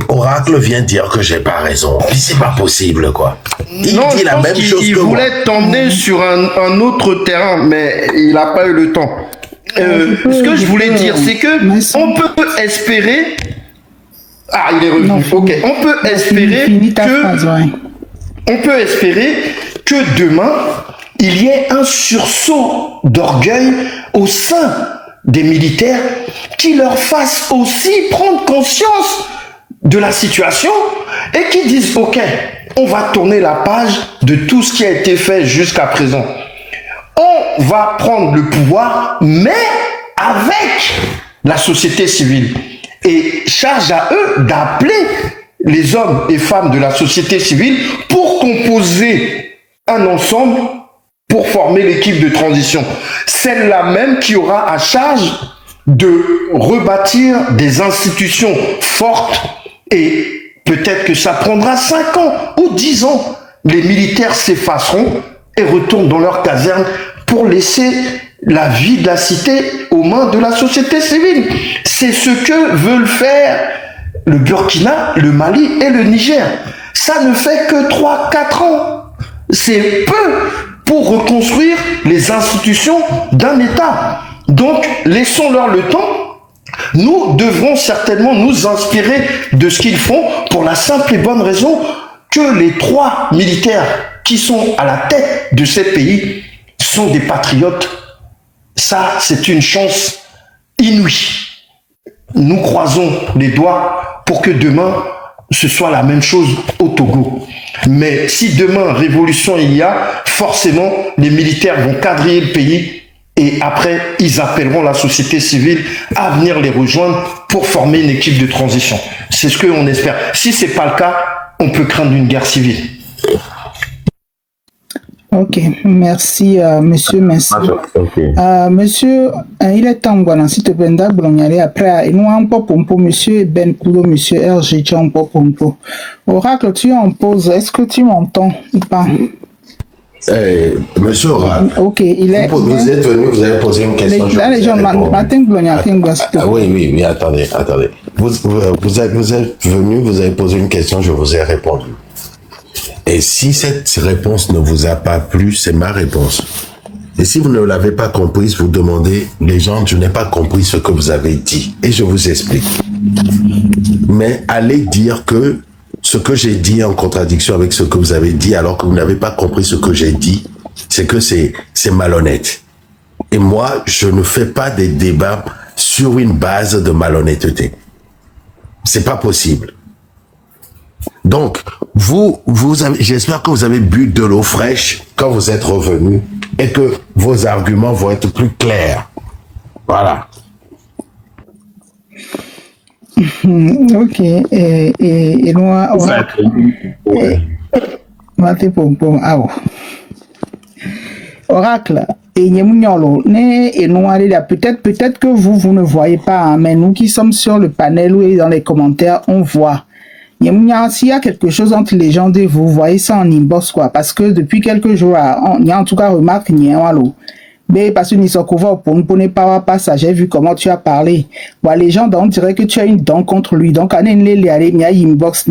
Oracle vient dire que j'ai pas raison. Puis c'est pas possible, quoi. Il dit la même chose que moi. Il voulait t'emmener sur un autre terrain, mais il n'a pas eu le temps. Ce que je voulais dire, c'est que on peut espérer. Ah, il est revenu. Ok. On peut espérer que demain il y ait un sursaut d'orgueil au sein des militaires qui leur fassent aussi prendre conscience de la situation et qui disent ok, on va tourner la page de tout ce qui a été fait jusqu'à présent. On va prendre le pouvoir, mais avec la société civile. Et charge à eux d'appeler les hommes et femmes de la société civile pour composer un ensemble pour former l'équipe de transition. Celle-là même qui aura à charge de rebâtir des institutions fortes et peut-être que ça prendra 5 ans ou 10 ans. les militaires s'effaceront et retournent dans leur caserne pour laisser la vie de la cité aux mains de la société civile. C'est ce que veulent faire le Burkina, le Mali et le Niger. Ça ne fait que 3-4 ans. C'est peu pour reconstruire les institutions d'un État. Donc, laissons-leur le temps. Nous devrons certainement nous inspirer de ce qu'ils font pour la simple et bonne raison que les 3 militaires qui sont à la tête de ces pays sont des patriotes. Ça, c'est une chance inouïe. Nous croisons les doigts pour que demain, ce soit la même chose au Togo. Mais si demain, révolution il y a, forcément, les militaires vont quadriller le pays et après, ils appelleront la société civile à venir les rejoindre pour former une équipe de transition. C'est ce qu'on espère. Si ce n'est pas le cas, on peut craindre une guerre civile. Ok, merci, monsieur, merci. Monsieur, il est temps, voilà, si tu peux d'aller après, nous un peu pompo, monsieur Ben Kudo, monsieur RG, tu un peu pompo. Oracle, tu en poses, est-ce que tu m'entends ou pas? Monsieur Oracle, ok, il est. Vous êtes venu, vous avez posé une question. Là, les gens, oui, attendez. Vous êtes venu, vous avez posé une question, je vous ai répondu. Et si cette réponse ne vous a pas plu, c'est ma réponse. Et si vous ne l'avez pas comprise, vous demandez, les gens, je n'ai pas compris ce que vous avez dit. Et je vous explique. Mais allez dire que ce que j'ai dit est en contradiction avec ce que vous avez dit, alors que vous n'avez pas compris ce que j'ai dit, c'est que c'est malhonnête. Et moi, je ne fais pas des débats sur une base de malhonnêteté. C'est pas possible. Donc, j'espère que vous avez bu de l'eau fraîche quand vous êtes revenu et que vos arguments vont être plus clairs. Voilà. Ok. Et moi, Oracle. Et peut-être que vous ne voyez pas, hein, mais nous qui sommes sur le panel ou dans les commentaires, on voit. S'il y a quelque chose entre les gens de vous voyez ça en inbox, quoi, parce que depuis quelques jours, il y a en tout cas remarque, mais parce que j'ai vu comment tu as parlé. Les gens, on dirait que tu as une dent contre lui. Donc, il y a inbox,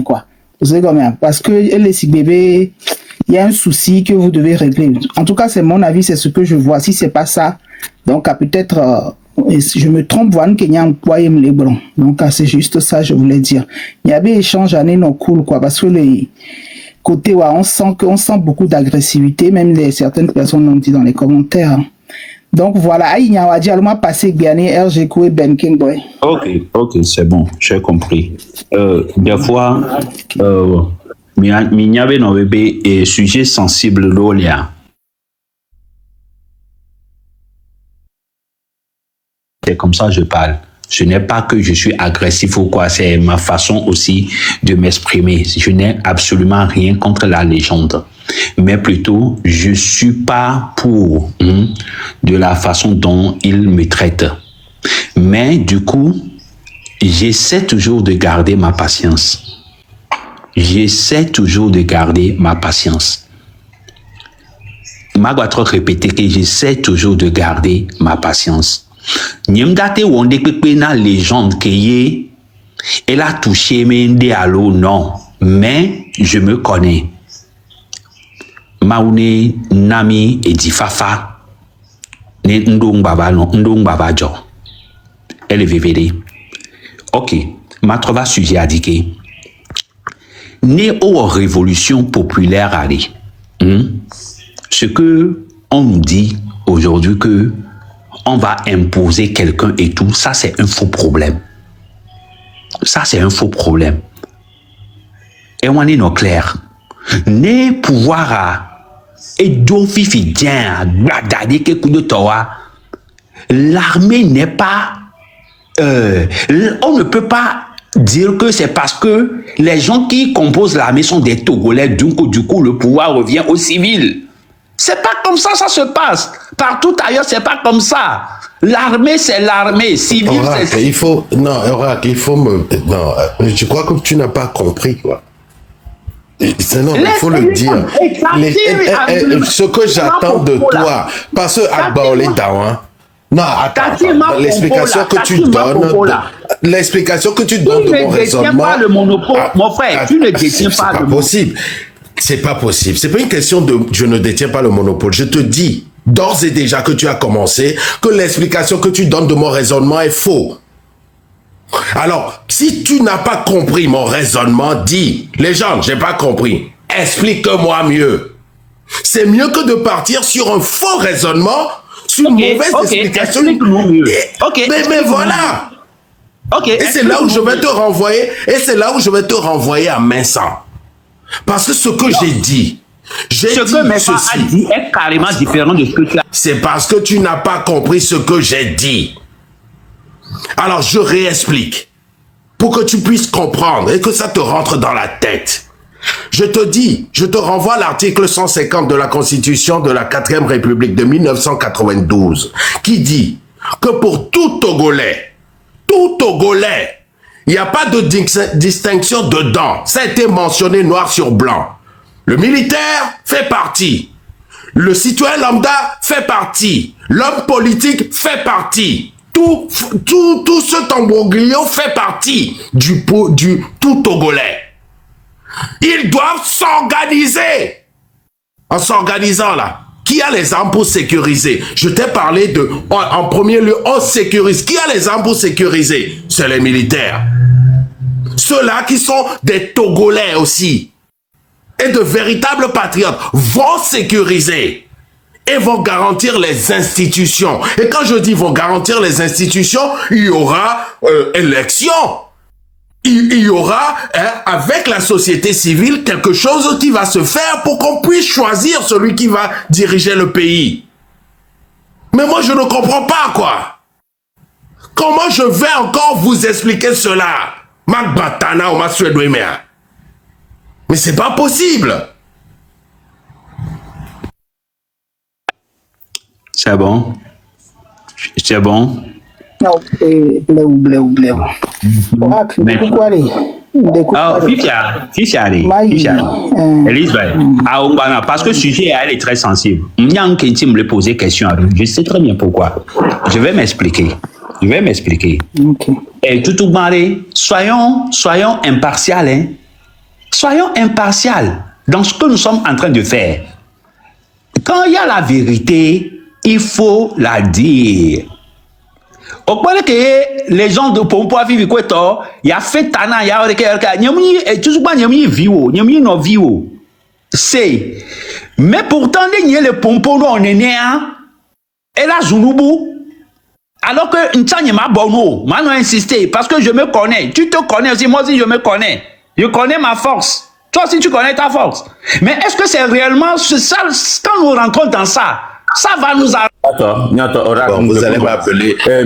quoi. Vous savez combien? Parce que les bébés, il y a un souci que vous devez régler. En tout cas, c'est mon avis, c'est ce que je vois. Si c'est pas ça, donc, peut-être, si je me trompe, voilà qu'il y a un poids les blancs. Donc, c'est juste ça, je voulais dire. Il y avait échange année non cool, quoi, parce que les côtés, on sent beaucoup d'agressivité, même certaines personnes l'ont dit dans les commentaires. Donc, voilà, il y a un passé Ghané, RG et Ben King Boy. Ok, c'est bon, j'ai compris. Des fois, il y avait un sujet sensible, l'olia. C'est comme ça que je parle. Ce n'est pas que je suis agressif ou quoi, c'est ma façon aussi de m'exprimer. Je n'ai absolument rien contre la légende. Mais plutôt, je suis pas pour de la façon dont il me traite. Mais du coup, j'essaie toujours de garder ma patience. J'essaie toujours de garder ma patience. Je dois trop répéter que j'essaie toujours de garder ma patience. Nyemdate wonde pepe na légende que elle a touché Mende Allo, non, mais je me connais. Maune Nami et Difafa ne Ndong Baba non Ndong Baba Jo. Elle est VVD. Ok, ma trouva sujet a dit que né aux révolution populaire allez. Ce que on nous dit aujourd'hui que on va imposer quelqu'un et tout, ça c'est un faux problème. Ça c'est un faux problème. Et on est non clair. Ne pouvoir à et d'office bien regarder que coup de toa. L'armée n'est pas on ne peut pas dire que c'est parce que les gens qui composent l'armée sont des Togolais, du coup le pouvoir revient aux civils. C'est pas comme ça se passe. Partout ailleurs, c'est pas comme ça. L'armée, c'est l'armée. Civil, c'est... Il faut... Non, Oracle, il faut me... Non, je crois que tu n'as pas compris, quoi. Non, il faut le dire. Ce que j'attends de toi, parce que Agbaolé Dawan, non, attends, l'explication que tu donnes de mon raisonnement. Tu ne détiens pas le monopole, mon frère, tu ne détiens pas le monopole. C'est pas possible. C'est pas une question de je ne détiens pas le monopole. Je te dis d'ores et déjà que tu as commencé que l'explication que tu donnes de mon raisonnement est faux. Alors, si tu n'as pas compris mon raisonnement, dis, les gens, j'ai pas compris. Explique-moi mieux. C'est mieux que de partir sur un faux raisonnement, sur une mauvaise explication. Mais voilà. Et c'est là où je vais te renvoyer. Et c'est là où je vais te renvoyer à Vincent. Parce que ce que j'ai dit, ce que Vincent a dit est carrément différent de ce que tu as. C'est parce que tu n'as pas compris ce que j'ai dit. Alors je réexplique pour que tu puisses comprendre et que ça te rentre dans la tête. Je te dis, je te renvoie à l'article 150 de la Constitution de la 4e République de 1992 qui dit que pour tout Togolais, il n'y a pas de distinction dedans. Ça a été mentionné noir sur blanc. Le militaire fait partie. Le citoyen lambda fait partie. L'homme politique fait partie. Tout ce tambouglio fait partie du tout Togolais. Ils doivent s'organiser. En s'organisant là, qui a les armes pour sécuriser? Je t'ai parlé de, en premier lieu, on sécurise. Qui a les armes pour sécuriser? C'est les militaires. Ceux-là qui sont des Togolais aussi, et de véritables patriotes, vont sécuriser. Et vont garantir les institutions. Et quand je dis vont garantir les institutions, il y aura élection. Il y aura, avec la société civile, quelque chose qui va se faire pour qu'on puisse choisir celui qui va diriger le pays. Mais moi, je ne comprends pas, quoi. Comment je vais encore vous expliquer cela? Magbatana ou Masuedoemea. Mais c'est pas possible. C'est bon. C'est bon. Non, bleu. Elisabeth, parce que le sujet elle est très sensible. Nyang Kenti me poser question à lui. Je sais très bien pourquoi. Je vais m'expliquer. Et tout maré, soyons impartials. Hein? Soyons impartials dans ce que nous sommes en train de faire. Quand il y a la vérité, il faut la dire. Au point que les gens de Pompo vivent quoi, il y a fait tana, il y a tout ce vivo. C'est. Mais pourtant, il y a les Pompo, on est né, et la Zulubu. Alors que Ntanya m'a bono, m'a insisté, parce que je me connais. Tu te connais aussi, moi aussi je me connais. Je connais ma force. Toi aussi tu connais ta force. Mais est-ce que c'est réellement ça, quand nous rentrons dans ça, ça va nous arrêter? Attends, vous allez m'appeler. Il est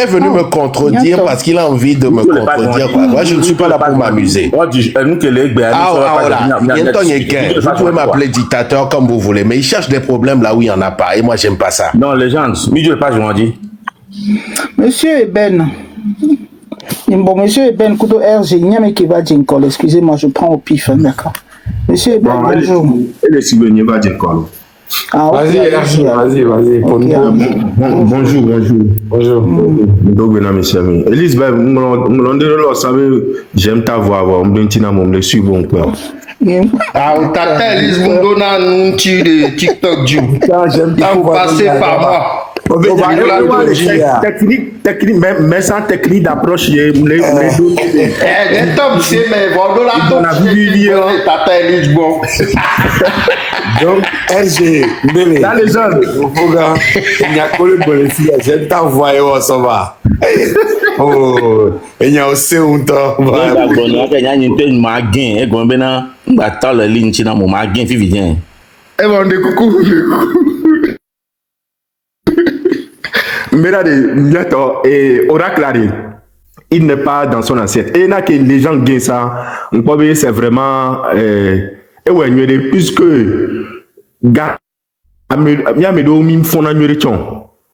venu me contredire parce qu'il a envie de me contredire. Moi, je ne suis pas là pour m'amuser. Vous pouvez m'appeler dictateur comme vous voulez, mais il cherche des problèmes là où il n'y en a pas. Et moi, j'aime pas ça. Non, les gens, milieu pas, je m'en dis. Monsieur Eben. Bon, monsieur Eben, Kudo RG, Niamé qui va Djinkol, excusez-moi, je prends au pif, d'accord. Monsieur Eben, bonjour. Et le Sibénien va Djinkol. Vas-y, RG, vas-y. Bonjour. Donc, mes amis. Elisabeth, j'aime ta voix, on me suit bon cœur. Ah, tata Elisabeth, on a un petit de TikTok, j'aime ta voix. Passer par moi. Technique, mais sans technique d'approche, les top, c'est mais voilà, tata Elisabeth. Donc, RG, dans les gens, il y a que le bon ici, j'aime ta voix, ça va. Oh, il y a aussi un temps. Il y a une magain, et quand on a attend la ligne, tu n'as mon magain, tu viens. Eh bon, de coucou. Et Oracle, il n'est pas dans son assiette. Et là que les gens gagnent ça, on peut dire c'est vraiment puisque il y a mes deux mille fonds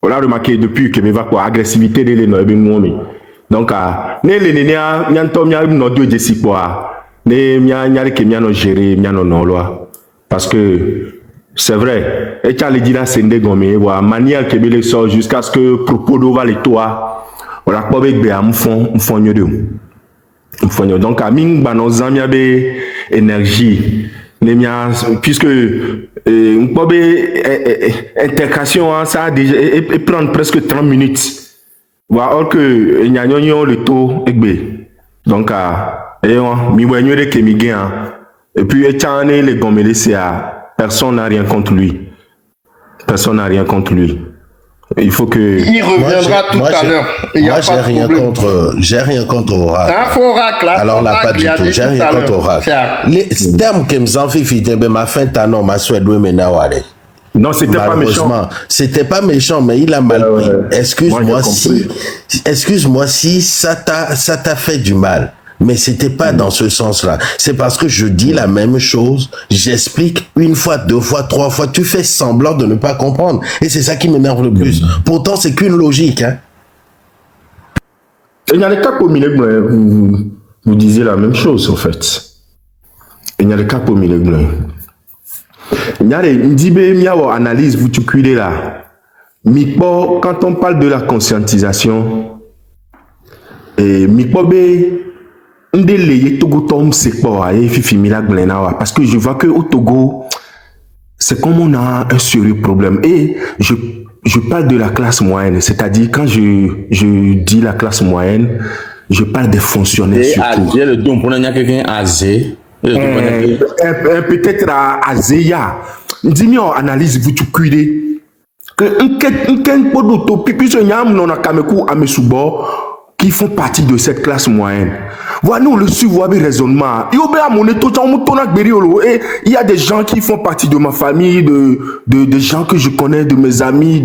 on a remarqué depuis que mes agressivité de l'énorme Donc, ne le nenia, nyanto mia no deux de quoi, ne mia nyari ke mia no gérer, mia no no loi. Parce que, c'est vrai, et tu as le dit là, c'est ndegomé, wa manière que bele sort jusqu'à ce que propos d'ova les toits, voilà, quoi avec béa, m'fon nyodo. Donc, à ming banon zamia be énergie, ne mia, puisque, m'pobe, intercation, ça a déjà, et prendre presque 30 minutes. Voilà, or que il y a le taux donc et puis les gommelés c'est personne n'a rien contre lui, il faut que il reviendra tout à l'heure. Moi j'ai rien contre Oracle. Alors là pas du tout, j'ai rien contre Oracle. Les termes que me en fait ma fin tanon ma souhait de menawale. Non, c'était pas méchant. C'était pas méchant, mais il a mal pris. Excuse-moi si ça t'a fait du mal. Mais c'était pas dans ce sens-là. C'est parce que je dis la même chose, j'explique une fois, deux fois, trois fois, tu fais semblant de ne pas comprendre. Et c'est ça qui m'énerve le plus. Pourtant, c'est qu'une logique, hein. Il y a des cas comme vous disiez la même chose, en fait. Il y a des cas comme analyse, vous tu cuilez là. Mikpo, quand on parle de la conscientisation, parce que je vois que au Togo, c'est comme on a un sérieux problème. Et je parle de la classe moyenne, c'est-à-dire quand je dis la classe moyenne, je parle des fonctionnaires surtout. Peut-être à Azéa. Dis-moi, analyse, vous tu cuidez. Qui font partie de cette classe moyenne. Voilà, nous le suivons avec raisonnement. Il y a des gens qui font partie de ma famille, de gens que je connais, de mes amis,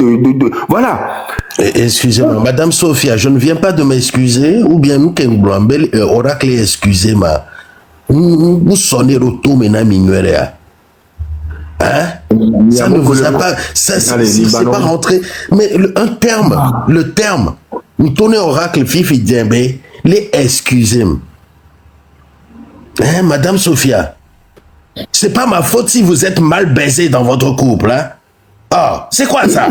voilà. Excusez-moi, Madame Sophia, je ne viens pas de m'excuser, ou bien nous, Oracle, excusez-moi. Vous sonnez le tout maintenant, Minuerea. Hein? Ça ne vous a pas. C'est pas rentré. Mais le terme, nous tournez Oracle, Fifi Djembe, les excusez-moi. Hein, Madame Sophia? C'est pas ma faute si vous êtes mal baisé dans votre couple, hein? Ah, c'est quoi ça?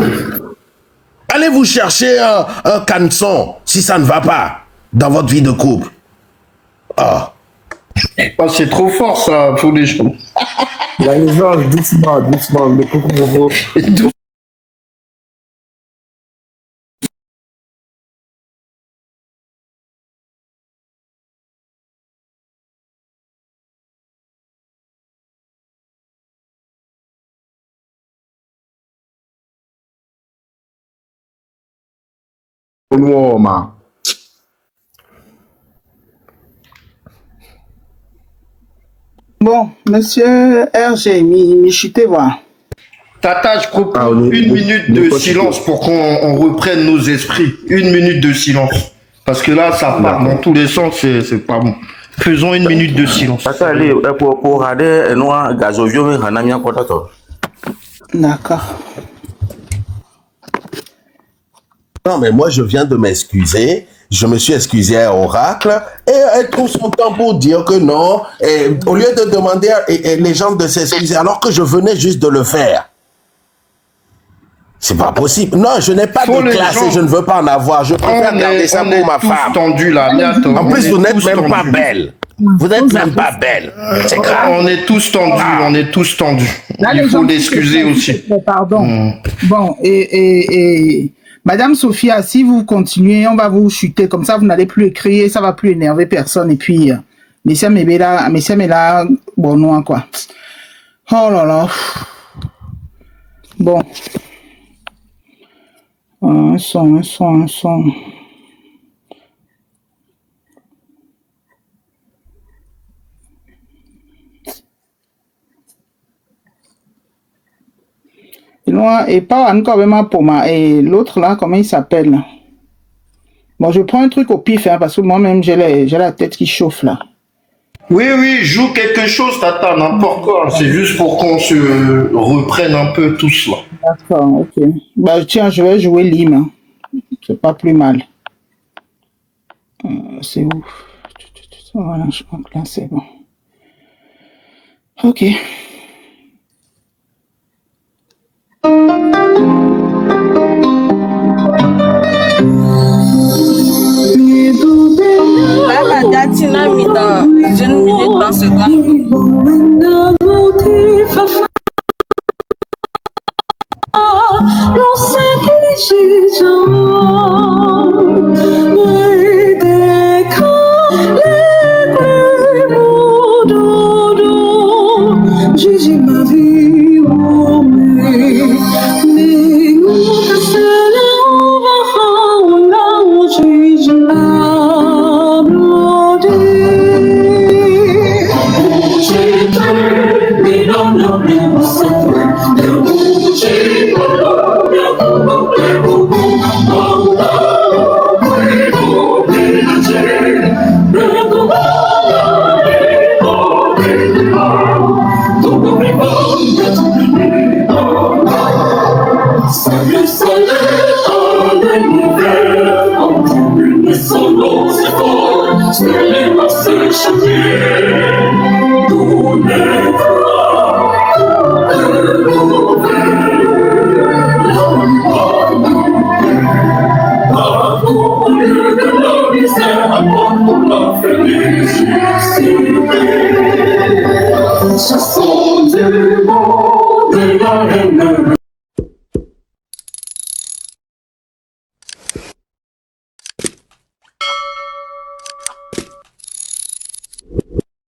Allez vous chercher un canson si ça ne va pas dans votre vie de couple. Ah. Oh, c'est trop fort ça pour les gens. Il y a les gens doucement, mais Bon, monsieur RG, Michité, voilà. Tata, je propose une minute de silence pour qu'on reprenne nos esprits. Une minute de silence. Parce que là, ça part dans tous les sens, c'est pas bon. Faisons une minute de silence. D'accord. Non, mais moi, je viens de m'excuser. Je me suis excusé à Oracle et elle trouve son temps pour dire que non. Et au lieu de demander les gens de s'excuser, alors que je venais juste de le faire. C'est pas possible. Non, je n'ai pas de classe et je ne veux pas en avoir. Je préfère garder ça pour ma femme. Tendu, là. En plus, vous n'êtes même pas belle. Vous n'êtes même pas belle. C'est grave. On est tous tendus. On est tous tendus. Là, il faut l'excuser aussi. Pardon. Bon, et Madame Sophia, si vous continuez, on va vous chuter. Comme ça, vous n'allez plus écrire, ça va plus énerver personne. Et puis, Messia Mela, bon, non, quoi. Oh là là. Bon. Un son. Et pas encore vraiment pour moi. Et l'autre là, comment il s'appelle? Bon, je prends un truc au pif, hein, parce que moi-même, j'ai la tête qui chauffe là. Oui, joue quelque chose, Tata, n'importe quoi. C'est juste pour qu'on se reprenne un peu tous là. D'accord, ok. Bah tiens, je vais jouer Lim. C'est pas plus mal. C'est où? Voilà, je crois que là, c'est bon. Ok. Là, la datina mis dans une minute dans ce J'ai ma vie au